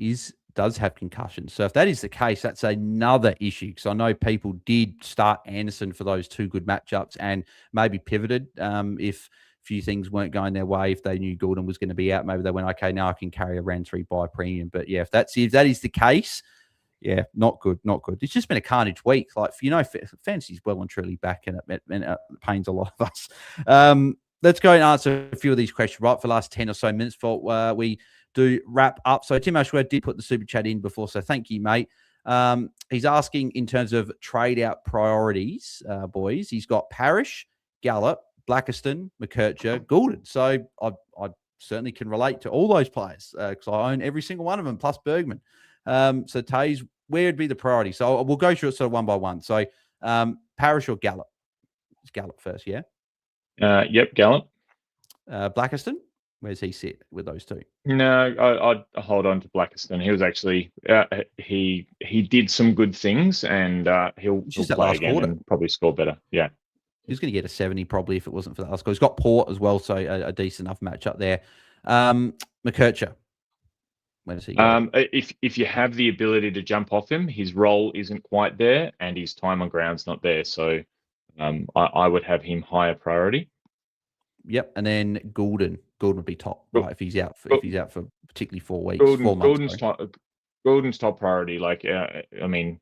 does have concussion. So if that is the case, that's another issue. Because I know people did start Anderson for those 2 good matchups and maybe pivoted if a few things weren't going their way. If they knew Gordon was going to be out, maybe they went, okay, now I can carry a round 3 buy premium. But yeah, if that is the case, yeah, not good. It's just been a carnage week. Like, fantasy's well and truly back, and it pains a lot of us. Let's go and answer a few of these questions, right, for the last 10 or so minutes before we do wrap up. So Tim Ashworth did put the super chat in before, so thank you, mate. He's asking in terms of trade-out priorities, boys. He's got Parrish, Gallup, Blackiston, McKercher, Goulden. So I certainly can relate to all those players because I own every single one of them, plus Bergman. So Taze, where would be the priority? So we'll go through it sort of one by one. So Parrish or Gallup? It's Gallup first, yeah? Yep, Gallup. Blackiston, where's he sit with those 2? No, I'd hold on to Blackiston. He was actually he did some good things, and he'll play again and probably score better. Yeah, he's going to get a 70 probably if it wasn't for that last goal. He's got Port as well, so a decent enough matchup there. McKercher, where does he go? If you have the ability to jump off him, his role isn't quite there, and his time on ground's not there. So I would have him higher priority. Yep, and then Goulden would be top, right? If he's out for particularly 4 weeks, 4 months. Goulden's top priority. Like, I mean,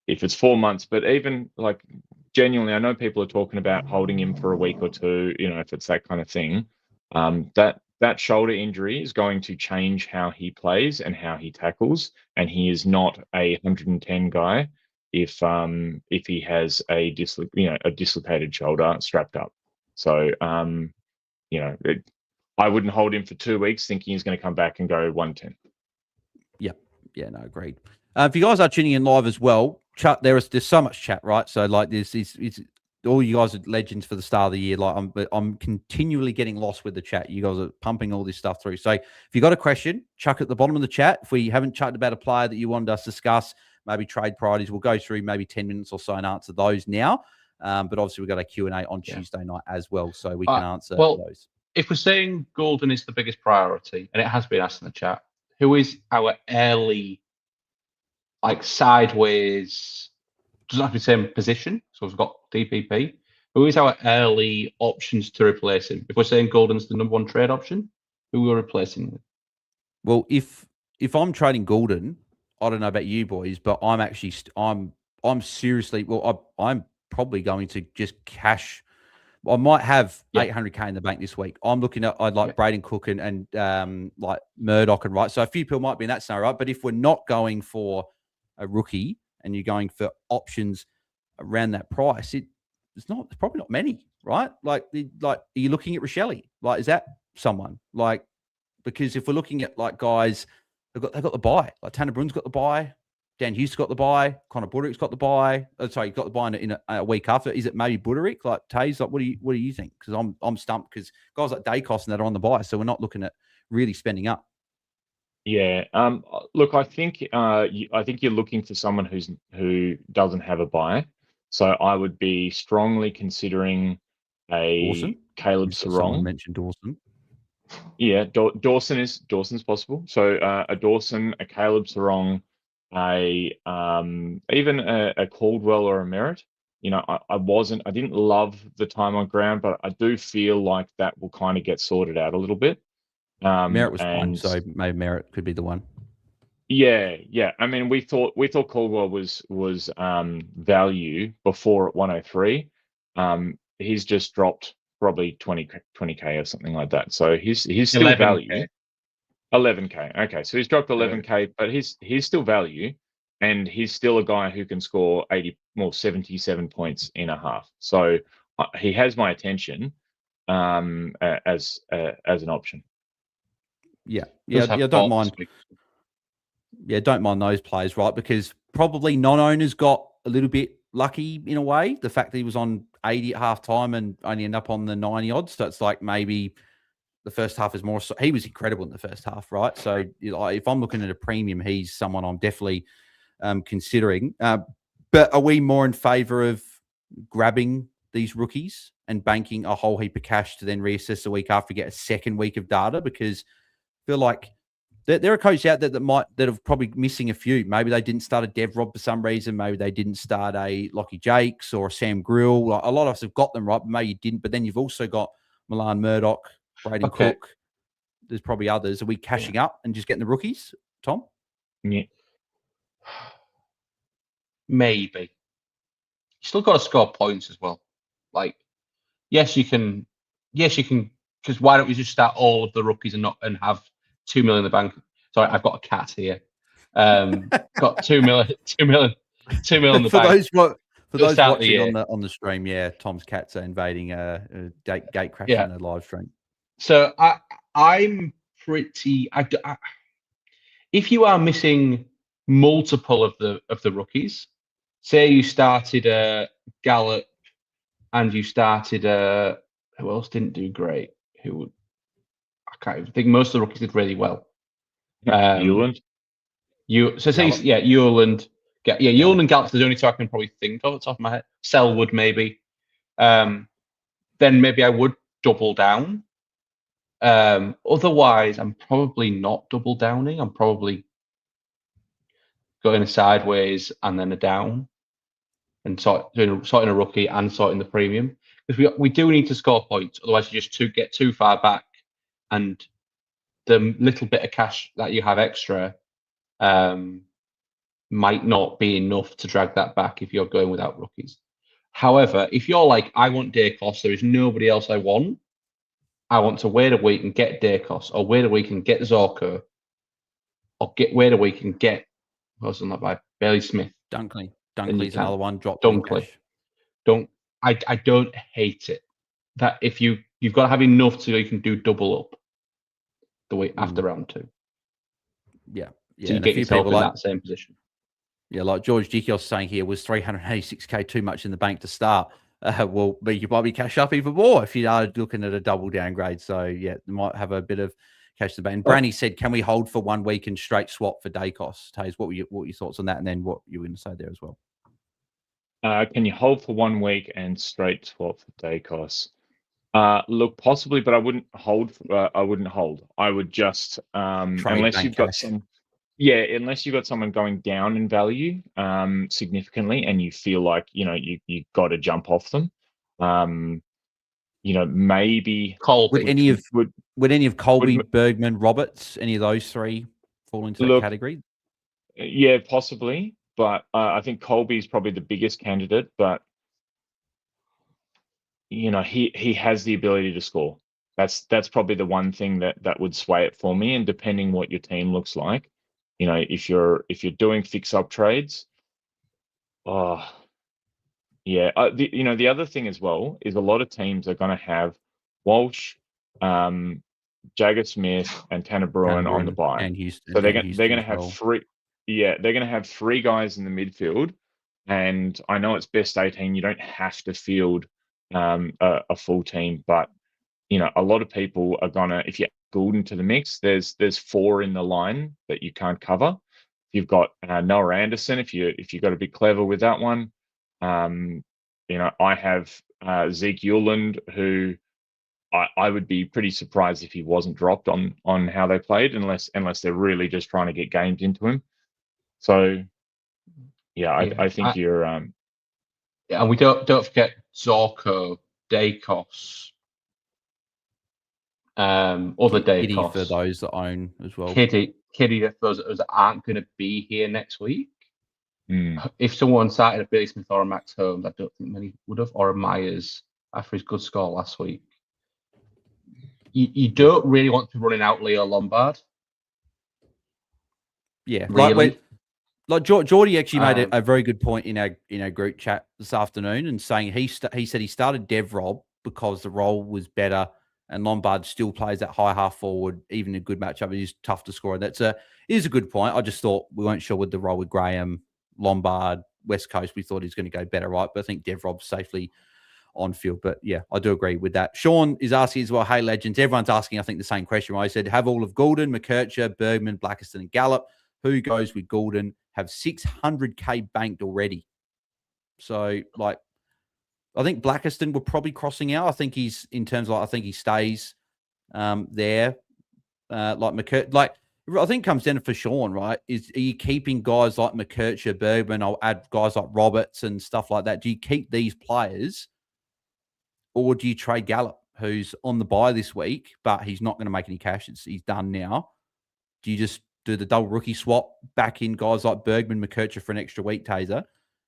if it's 4 months, but even like genuinely, I know people are talking about holding him for a week or 2. You know, if it's that kind of thing, that shoulder injury is going to change how he plays and how he tackles, and he is not a 110 guy if he has a dislocated shoulder strapped up. So I wouldn't hold him for 2 weeks thinking he's going to come back and go 110. Yeah, no, agreed. If you guys are tuning in live as well, chat, there's so much chat, right? So like this is all you guys are legends for the start of the year. Like I'm continually getting lost with the chat. You guys are pumping all this stuff through. So if you got a question, chuck at the bottom of the chat. If we haven't chatted about a player that you wanted us to discuss, maybe trade priorities, we'll go through maybe 10 minutes or so and answer those now. But obviously we've got a Q&A on Tuesday night as well, so we can answer those. If we're saying Goulden is the biggest priority, and it has been asked in the chat, who is our early, like sideways, doesn't have to be the same position, so we've got DPP. Who is our early options to replace him? If we're saying Goulden's the number 1 trade option, who are we replacing with? Well, if I'm trading Goulden, I don't know about you boys, but I'm I'm seriously, I'm probably going to just cash. I might have 800K in the bank this week. I'm looking at, I'd like Braden Cook and like Murdoch and Wright. So a few people might be in that scenario, right? But if we're not going for a rookie and you're going for options around that price, it's probably not many, right? Like, are you looking at Rochelle? Like, is that someone? Like, because if we're looking at like guys, they've got the buy. Like Tanner Brunn's got the buy. Dan Hughes got the buy. Connor Buderick's got the buy. Sorry, got the buy in a week after. Is it maybe Buderick? Like Taze? Like, what do you think? Because I'm stumped because guys like Dacos and that are on the buy, so we're not looking at really spending up. Yeah. Look, I think you're looking for someone who doesn't have a buy. So I would be strongly considering a Dawson? Caleb Someone Sarong. mentioned Dawson. Yeah, Dawson's possible. So a Dawson, a Caleb Sarong, even a Caldwell or a Merritt. You know, I didn't love the time on ground, but I do feel like that will kind of get sorted out a little bit. Merritt was fine, so maybe Merritt could be the one. Yeah. I mean, we thought Caldwell was value before at 103. He's just dropped probably 20K or something like that. So he's still 11K. value. 11K. Okay, so he's dropped 11K, but he's still value, and he's still a guy who can score 77 points in a half. So he has my attention as an option. Yeah. Don't mind. Yeah, don't mind those plays, right? Because probably non-owners got a little bit lucky in a way. The fact that he was on 80 at half time and only end up on the 90 odds. So it's like maybe the first half is more. He was incredible in the first half, right? So if I'm looking at a premium, he's someone I'm definitely considering. But are we more in favour of grabbing these rookies and banking a whole heap of cash to then reassess the week after, get a second week of data? Because I feel like there are coaches out there that are probably missing a few. Maybe they didn't start a Dev Rob for some reason. Maybe they didn't start a Lockie Jakes or a Sam Grill. Like, a lot of us have got them right, but maybe you didn't. But then you've also got Milan Murdoch, Braden Cook. There's probably others. Are we cashing up and just getting the rookies, Tom? Yeah. Maybe. You still got to score points as well. Like, yes, you can. Because why don't we just start all of the rookies and have 2 million in the bank? Sorry, I've got a cat here. Got 2 million in the bank. For those watching on the stream, Tom's cats are invading gate crashing the live stream. So I'm pretty. If you are missing multiple of the rookies, say you started Gallup and you started who else didn't do great? I can't even think. Most of the rookies did really well. Ewland. Ewland. Ewland and Gallup's the only two I can probably think of at the top of my head. Selwood maybe. Then maybe I would double down. Otherwise, I'm probably not double downing. I'm probably going a sideways and then a down, and sorting a rookie and sorting the premium, because we do need to score points. Otherwise, you just get too far back, and the little bit of cash that you have extra might not be enough to drag that back if you're going without rookies. However, if you're like, I want Dacos, there is nobody else I want to wait a week and get Dacos, or wait a week and get Zorko, or wait a week and get, what was on that by Bailey Smith. Dunkley's another one. Drop Dunkley. I don't hate it. That if you've got to have enough so you can do double up the week after round 2. Yeah. So you get yourself in that same position. Yeah, like George Dickios saying here, was 386K too much in the bank to start? Well, you might be cash up even more if you are looking at a double downgrade. So, yeah, you might have a bit of cash in the bank. And Branny said, can we hold for 1 week and straight swap for Dacos? Taze, what were your thoughts on that? And then what you were going to say there as well? Can you hold for 1 week and straight swap for Dacos? Look, possibly, but I wouldn't hold. I would just unless you've got someone going down in value significantly, and you feel like you got to jump off them. Maybe would any of Colby, Bergman, Roberts, any of those three fall into that category? Yeah, possibly. but I think Colby's probably the biggest candidate. But he has the ability to score. That's probably the one thing that would sway it for me. And depending what your team looks like, if you're doing fix-up trades, oh yeah. The other thing as well is a lot of teams are going to have Walsh, Jagger Smith, and Tanner Bruin on the bye. And Houston. So they're going to have three. Yeah, they're going to have three guys in the midfield, and I know it's best 18. You don't have to field a full team, but a lot of people are gonna. If you add Goulden to the mix, there's 4 in the line that you can't cover. You've got Noah Anderson. If you got to be clever with that one, I have Zeke Euland, who I would be pretty surprised if he wasn't dropped on how they played, unless they're really just trying to get games into him. So, I think you're. Yeah, and we don't forget Zorko, Dacos, other Kitty Dacos for those that own as well. Kitty for those that aren't going to be here next week. Mm. If someone started a Billy Smith or a Max Holmes, I don't think many would have, or a Myers after his good score last week. You don't really want to be running out Leo Lombard. Yeah, really. Like Jordy actually made a very good point in our group chat this afternoon, and saying he said he started Dev Rob because the role was better, and Lombard still plays that high half forward, even a good matchup. It is tough to score. It is a good point. I just thought we weren't sure with the role with Graham, Lombard, West Coast. We thought he's going to go better, right? But I think Dev Rob's safely on field. But yeah, I do agree with that. Sean is asking as well, hey, legends. Everyone's asking, I think, the same question. Right? I said, have all of Goulden, McKercher, Bergman, Blackiston, and Gallup. Who goes with Goulden? Have 600K banked already. So, I think Blackiston will probably crossing out. I think he's, in terms of, I think he stays there. McKercher, I think it comes down to for Sean, right? Are you keeping guys like McKercher, Bergman? I'll add guys like Roberts and stuff like that. Do you keep these players, or do you trade Gallup, who's on the bye this week, but he's not going to make any cash? He's done now. Do you just do the double rookie swap back in guys like Bergman, McKercher for an extra week, Taezer,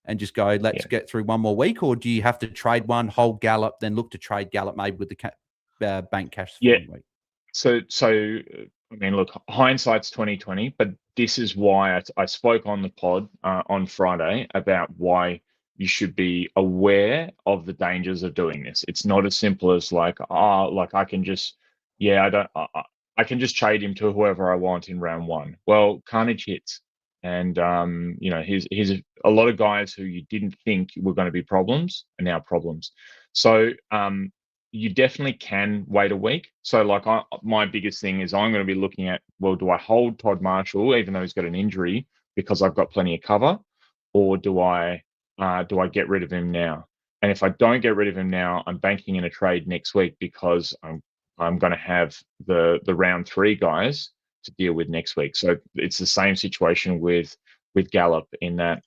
and just go, let's get through one more week? Or do you have to trade one, hold Gallup, then look to trade Gallup maybe with the bank cash? Yeah. So I mean, look, hindsight's 2020, but this is why I spoke on the pod on Friday about why you should be aware of the dangers of doing this. It's not as simple as I can just, I can just trade him to whoever I want in round 1. Well, carnage hits. And, here's a lot of guys who you didn't think were going to be problems are now problems. So you definitely can wait a week. So my biggest thing is I'm going to be looking at, well, do I hold Todd Marshall, even though he's got an injury, because I've got plenty of cover, or do I get rid of him now? And if I don't get rid of him now, I'm banking in a trade next week, because I'm going to have the round 3 guys to deal with next week. So it's the same situation with Gallup, in that,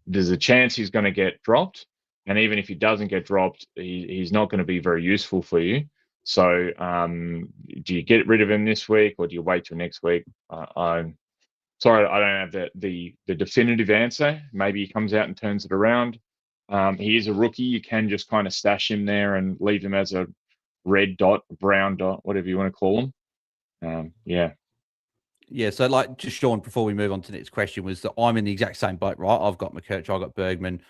there's a chance he's going to get dropped. And even if he doesn't get dropped, he's not going to be very useful for you. So do you get rid of him this week, or do you wait till next week? I'm sorry, I don't have the definitive answer. Maybe he comes out and turns it around. He is a rookie. You can just kind of stash him there and leave him as a red dot, brown dot, whatever you want to call him. Yeah, so just Sean, before we move on to the next question, was that I'm in the exact same boat, right? I've got McKercher, I've got Bergman.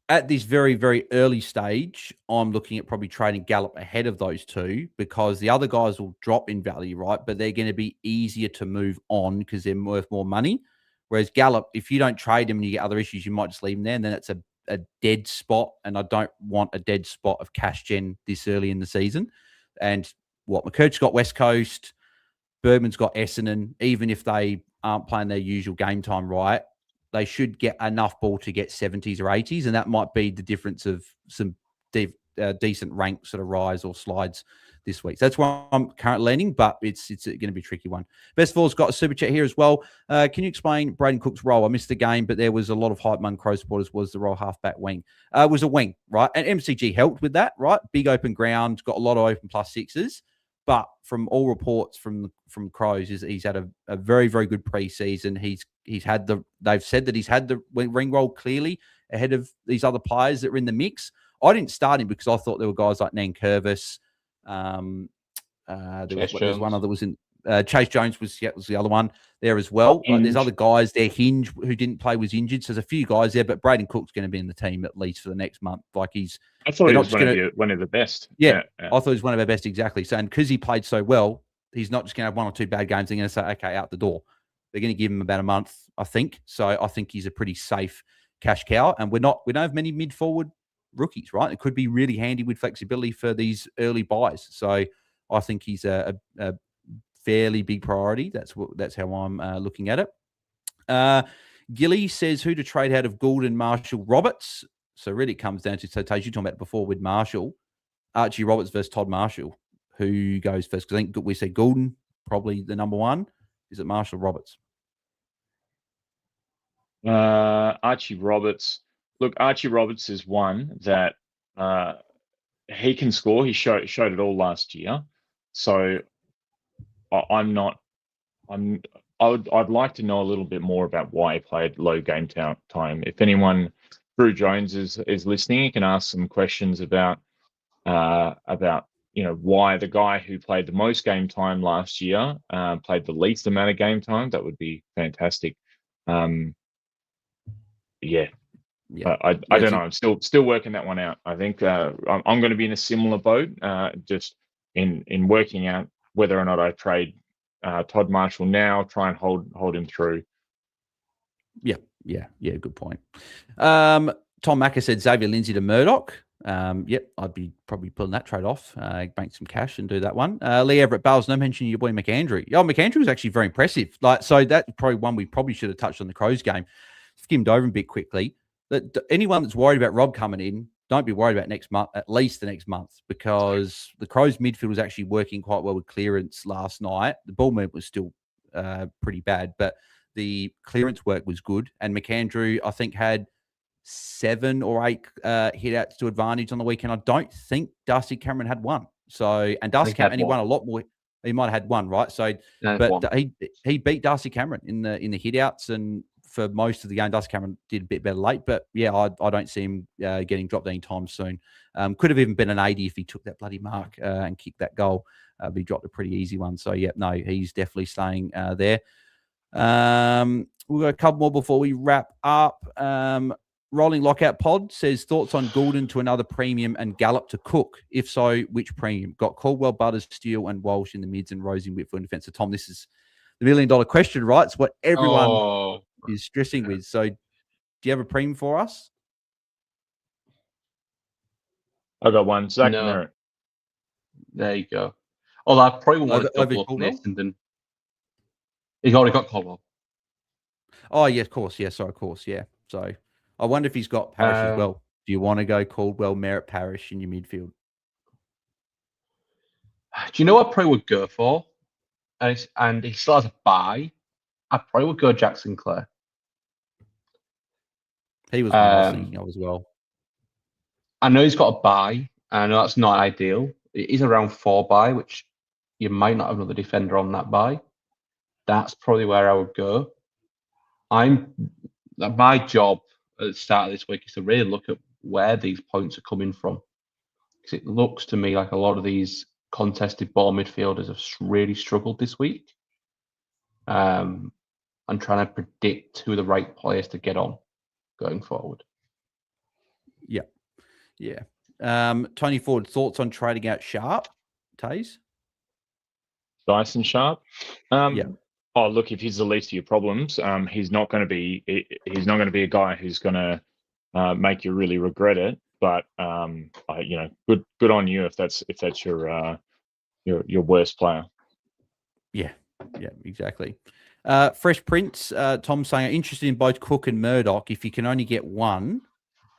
At this very, very early stage, I'm looking at probably trading Gallup ahead of those two, because the other guys will drop in value, right? But they're going to be easier to move on because they're worth more money. Whereas Gallup, if you don't trade him and you get other issues, you might just leave him there, and then it's a dead spot. And I don't want a dead spot of cash gen this early in the season. And McKercher's got West Coast, Bergman's got Essendon. Even if they aren't playing their usual game time, right, they should get enough ball to get 70s or 80s, and that might be the difference of some decent rank sort of rise or slides this week. So that's why I'm currently leaning, but it's going to be a tricky one. Best of all's got a super chat here as well. Can you explain Braden Cook's role? I missed the game, but there was a lot of hype among Crow supporters. Was the role halfback wing? Was a wing, right? And MCG helped with that, right? Big open ground, got a lot of open +6s. But from all reports from Crows, is he's had a very, very good preseason. They've said that he's had the ring roll clearly ahead of these other players that were in the mix. I didn't start him because I thought there were guys like Nankervis. There was one other was in Chase Jones was the other one there as well. Like, there's other guys there. Hinge, who didn't play, was injured. So there's a few guys there, but Braden Cook's going to be in the team at least for the next month. Like I thought he was one of the best. Yeah, I thought he was one of our best, exactly. So, and because he played so well, he's not just going to have one or two bad games. They're going to say, okay, out the door. They're going to give him about a month, I think. So I think he's a pretty safe cash cow. And we don't have many mid-forward rookies, right? It could be really handy with flexibility for these early buys. So I think he's a fairly big priority. That's how I'm looking at it. Gilly says who to trade out of Gould and Marshall Roberts. So really it comes down to, so Taezer, you talking about before with Marshall, Archie Roberts versus Todd Marshall. Who goes first? Because I think we said Goulden, probably the number one. Is it Marshall Roberts? Archie Roberts. Look, Archie Roberts is one that he can score. He showed it all last year. So I'd like to know a little bit more about why he played low game time. If anyone, Drew Jones is listening, you can ask some questions about why the guy who played the most game time last year played the least amount of game time. That would be fantastic. Yeah. I don't know. I'm still working that one out. I think I'm going to be in a similar boat, just in working out whether or not I trade Todd Marshall now, try and hold him through. Yeah. Good point. Tom Macker said Xavier Lindsay to Murdoch. Yep, I'd be probably pulling that trade off, bank some cash and do that one. Lee Everett Bales, no mention your boy McAndrew. McAndrew was actually very impressive. So that's probably one we probably should have touched on the Crows game. Skimmed over a bit quickly. That anyone that's worried about Rob coming in, don't be worried about next month, at least the next month, because the Crows midfield was actually working quite well with clearance last night. The ball movement was still pretty bad, but the clearance work was good. And McAndrew, I think, had 7 or 8 hit outs to advantage on the weekend. I don't think Darcy Cameron had one. So, and Darcy Cameron, he won a lot more. He might have had one, right? So, but he beat Darcy Cameron in the hit outs, and for most of the game, Darcy Cameron did a bit better late. But yeah, I don't see him getting dropped anytime soon. Could have even been an 80 if he took that bloody mark and kicked that goal. But he dropped a pretty easy one. So yeah, no, he's definitely staying there. We've got a couple more before we wrap up. Rolling Lockout Pod says, thoughts on Goulden to another premium and Gallup to Cook? If so, which premium? Got Caldwell, Butters, Steele, and Walsh in the mids and Rosie, Whitfield in defence. So, Tom, this is the $1 million question, right? It's what everyone is stressing with. So, do you have a premium for us? I got one. Zach Merritt. There you go. Oh, I probably want to double up Essendon. He's already got Caldwell. Oh, yeah, of course. Yeah, sorry, of course. Yeah. So, I wonder if he's got Parrish as well. Do you want to go Caldwell, Merritt, Parrish in your midfield? Do you know what I probably would go for? And he still has a buy. I probably would go Jackson Clare. He was one I was thinking of as well. I know he's got a buy. I know that's not ideal. It is around 4 buy, which you might not have another defender on that buy. That's probably where I would go. My job at the start of this week is to really look at where these points are coming from. Because it looks to me like a lot of these contested ball midfielders have really struggled this week. I'm trying to predict who the right players to get on going forward. Yeah. Tony Ford, thoughts on trading out Sharp, Taze? Dyson Sharp? Oh, look, if he's the least of your problems, he's not going to be a guy who's going to make you really regret it. But good on you if that's your worst player. Yeah, exactly. Fresh Prince, Tom saying, interested in both Cook and Murdoch. If you can only get one,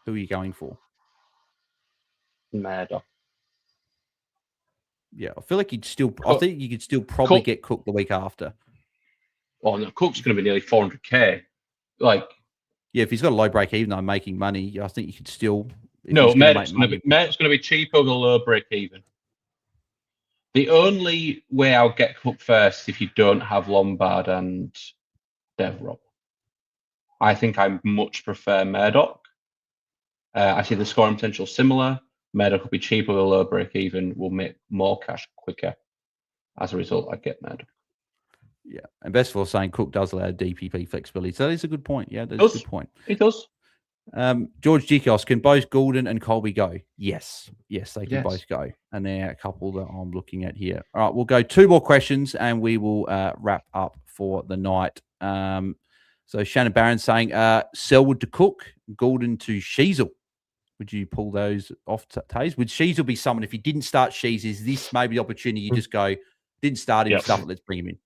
who are you going for? Murdoch. Yeah, I feel like I think you could still probably get Cook the week after. Oh no, Cook's going to be nearly 400k. Like, yeah, if he's got a low break even, I'm making money. I think you could still. No, Murdoch's going to be cheap over the low break even. The only way I'll get Cook first if you don't have Lombard and Devrop. I think I much prefer Murdoch. I see the scoring potential similar. Murdoch will be cheaper with a low break even, will make more cash quicker. As a result, I get Murdoch. Yeah, and best of all, saying Cook does allow DPP flexibility. So that is a good point. Yeah, that's a good point. It does. George Dikos, can both Goulden and Colby go? Yes, they can both go. And there are a couple that I'm looking at here. All right, we'll go 2 more questions and we will wrap up for the night. So Shannon Barron saying, Selwood to Cook, Goulden to Sheasel. Would you pull those off, Taze? Would Sheasel be someone, if you didn't start Sheas, is this maybe the opportunity you just go, didn't start him, stuff it, let's bring him in?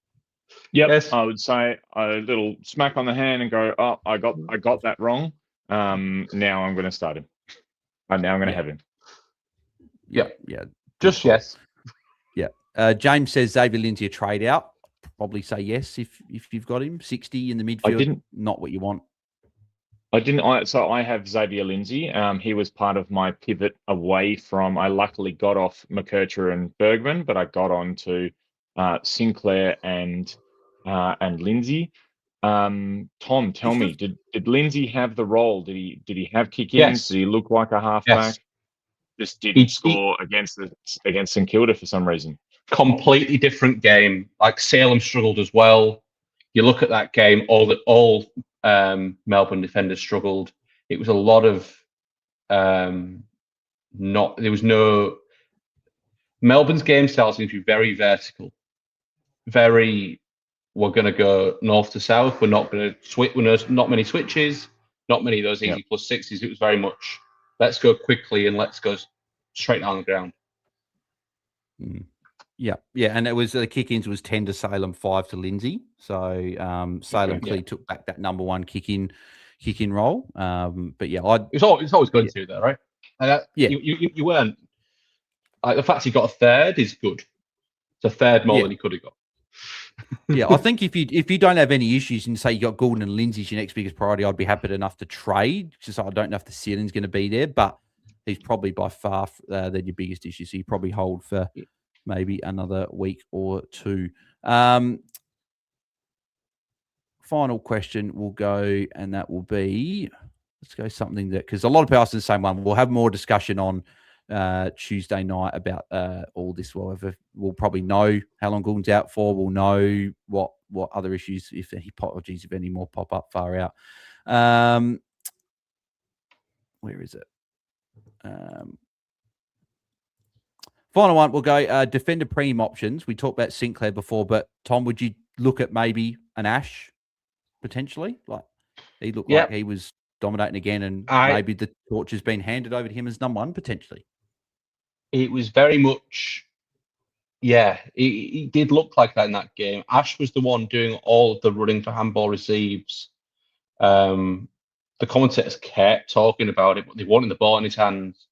Yep, yes. I would say a little smack on the hand and go, oh, I got that wrong. Now I'm going to start him. And now I'm going to have him. Yeah. Just yes. Yeah. James says Xavier Lindsay a trade out. Probably say yes if you've got him. 60 in the midfield, not what you want. So I have Xavier Lindsay. He was part of my pivot away from. I luckily got off McKercher and Bergman, but I got on to Sinclair and Lindsay. Tom, tell me, did Lindsay have the role? Did he have kick-ins? Yes. Did he look like a halfback? Yes. Just didn't score against St Kilda for some reason. Completely different game. Like Salem struggled as well. You look at that game, all Melbourne defenders struggled. It was a lot of Melbourne's game style seems to be very vertical. We're going to go north to south. We're not going to switch. Not many switches. Not many of those easy plus sixes. It was very much let's go quickly and let's go straight down the ground. Yeah, and it was the kick-ins was 10 to Salem, 5 to Lindsay. So Salem clearly took back that number 1 kick-in role. But yeah, it's always good to do that, right? You weren't. The fact he got a third is good. It's a third more than he could have got. Yeah, I think if you don't have any issues and say you got Goulden and Lindsay as your next biggest priority, I'd be happy enough to trade. Just I don't know if the ceiling's going to be there, but he's probably by far than your biggest issue. So you probably hold for maybe another week or 2. Final question will go, and that will be, let's go something that, because a lot of people ask the same one. We'll have more discussion on Tuesday night about all this. We'll probably know how long Goulden's out for. We'll know what other issues, if any more pop up far out. Where is it? Final one, we'll go defender premium options. We talked about Sinclair before, but Tom, would you look at maybe an Ash potentially? Like he looked like he was dominating again, and maybe the torch has been handed over to him as number 1 potentially. It was very much, it did look like that in that game. Ash was the one doing all of the running for handball receives. The commentators kept talking about it, but they wanted the ball in his hands.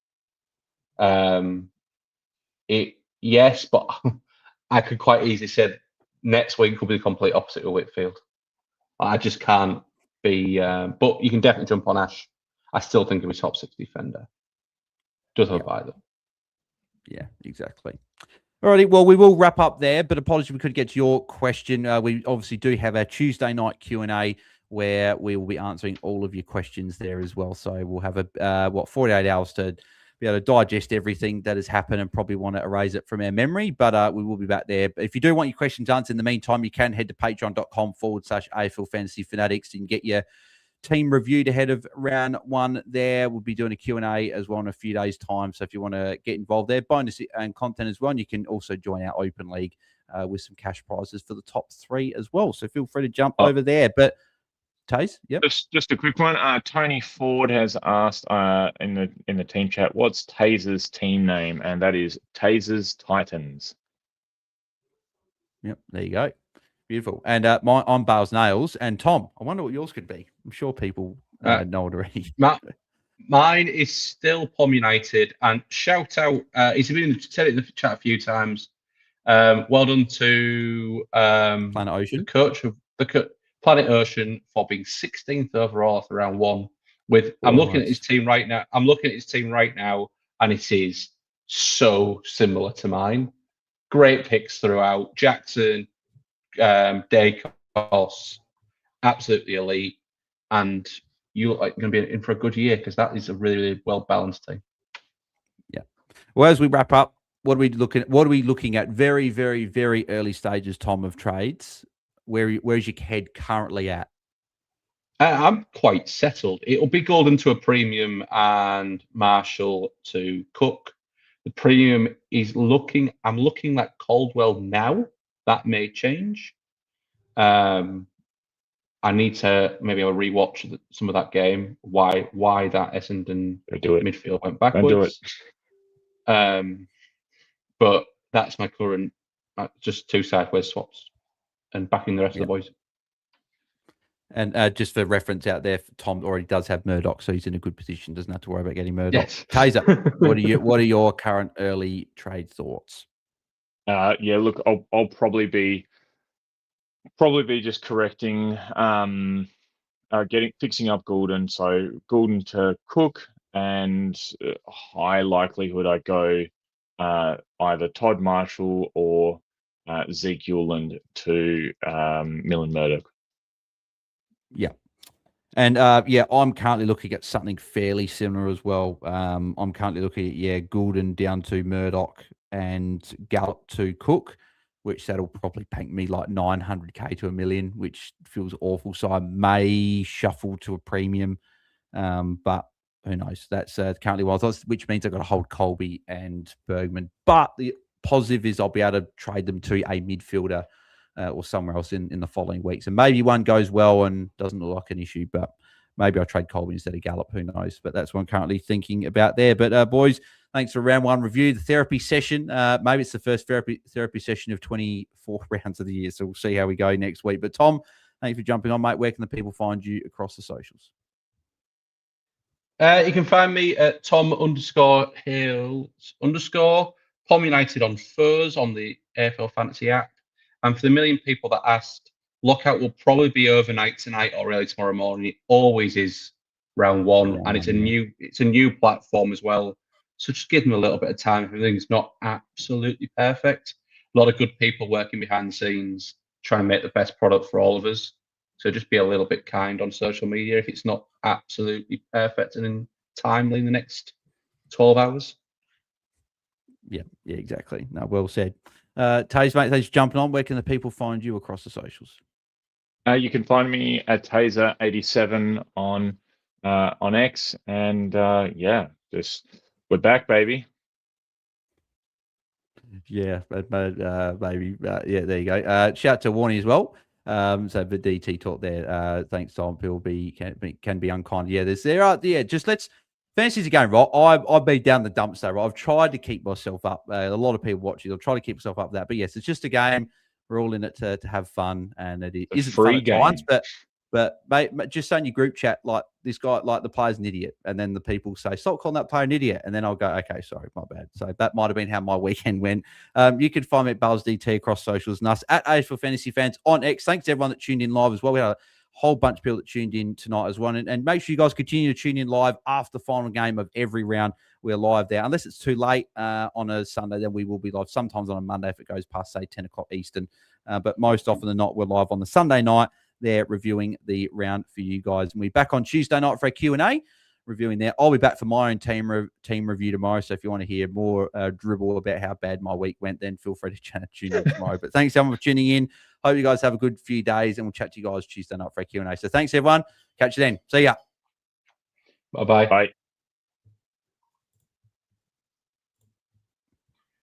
Yes, but I could quite easily say next week could be the complete opposite of Whitfield. I just can't be. But you can definitely jump on Ash. I still think he's top 6 defender. Doesn't buy them. Yeah, exactly. Alrighty, well, we will wrap up there, but apologies we couldn't get to your question. We obviously do have our Tuesday night Q&A where we will be answering all of your questions there as well. So we'll have 48 hours to be able to digest everything that has happened and probably want to erase it from our memory, but we will be back there. But if you do want your questions answered in the meantime, you can head to patreon.com/AFL Fantasy Fanatics and get your team reviewed ahead of round 1 there. We'll be doing a Q&A as well in a few days' time. So if you want to get involved there, bonus and content as well. And you can also join our open league with some cash prizes for the top 3 as well. So feel free to jump over there. But Taze, yep. Just a quick one. Tony Ford has asked in the team chat, what's Taser's team name? And that is Taser's Titans. Yep, there you go. Beautiful. And I'm Bales Nails. And Tom, I wonder what yours could be. I'm sure people know it already. Mine is still Pom United. And shout out, he's been said it in the chat a few times. Well done to Planet Ocean, the coach of the Planet Ocean, for being 16th overall after round 1. I'm looking at his team right now. And it is so similar to mine. great picks throughout. Jackson, Dacos, absolutely elite, and you look like you're going to be in for a good year because that is a really, really well balanced team. Yeah. Well, as we wrap up, what are we looking at? Very, very, very early stages, Tom, of trades. Where's your head currently at? I'm quite settled. It'll be Golden to a premium and Marshall to Cook. The premium is I'm looking like Caldwell now. That may change. I need to maybe have a rewatch some of that game. Why that Essendon midfield went backwards. But that's my current, just 2 sideways swaps and backing the rest of the boys. And just for reference out there, Tom already does have Murdoch, so he's in a good position. Doesn't have to worry about getting Murdoch. Yes. Taezer, what are your current early trade thoughts? Yeah, look, I'll probably be just correcting, fixing up Goulden. So Goulden to Cook, and high likelihood I go either Todd Marshall or Zeke Hewland to Millen Murdoch. Yeah. And I'm currently looking at something fairly similar as well. I'm currently looking at Goulden down to Murdoch and Gallup to Cook, which that'll probably paint me like 900k to $1 million, which feels awful. So I may shuffle to a premium, but who knows? That's currently what I thought, which means I've got to hold Colby and Bergman. But the positive is I'll be able to trade them to a midfielder or somewhere else in the following weeks. And maybe one goes well and doesn't look like an issue, but maybe I'll trade Colby instead of Gallup. Who knows? But that's what I'm currently thinking about there. But boys, thanks for round one review. The therapy session, maybe it's the first therapy session of 24 rounds of the year. So we'll see how we go next week. But Tom, thanks for jumping on, mate. Where can the people find you across the socials? You can find me at Tom_Hills_ Pom United on Furs on the AFL Fantasy app. And for the million people that asked, lockout will probably be overnight tonight or early tomorrow morning. It always is round one, and it's a new platform as well. So just give them a little bit of time. Everything's not absolutely perfect. A lot of good people working behind the scenes, trying to make the best product for all of us. So just be a little bit kind on social media if it's not absolutely perfect and timely in the next 12 hours. Yeah, exactly. No, well said. Taze, mate, thanks for jumping on. Where can the people find you across the socials? You can find me at Taezer87 on X, and just we're back, baby. Yeah, baby. There you go. Shout to Warnie as well. So the DT talk there. Thanks, Tom. People can be unkind. Just fantasy's a game, right? I've been down the dumpster, right? I've tried to keep myself up. A lot of people watching. I'll try to keep myself up with that. But yes, it's just a game. We're all in it to have fun, and it isn't fun at times. But mate, just saying your group chat, like this guy, like the player's an idiot, and then the people say, "Stop calling that player an idiot," and then I'll go, "Okay, sorry, my bad." So that might have been how my weekend went. You can find me at BAILSDT across socials and us at AFL Fantasy Fans on X. Thanks to everyone that tuned in live as well. We had a whole bunch of people that tuned in tonight as well. And make sure you guys continue to tune in live after the final game of every round. We're live there. Unless it's too late on a Sunday, then we will be live. Sometimes on a Monday if it goes past, say, 10 o'clock Eastern. But most often than not, we're live on the Sunday night. They're reviewing the round for you guys. And we're back on Tuesday night for a Q&A, reviewing there. I'll be back for my own team review tomorrow. So if you want to hear more dribble about how bad my week went, then feel free to tune in tomorrow. But thanks, everyone, for tuning in. Hope you guys have a good few days, and we'll chat to you guys Tuesday night for a Q&A. So thanks, everyone. Catch you then. See ya. Bye-bye. Bye.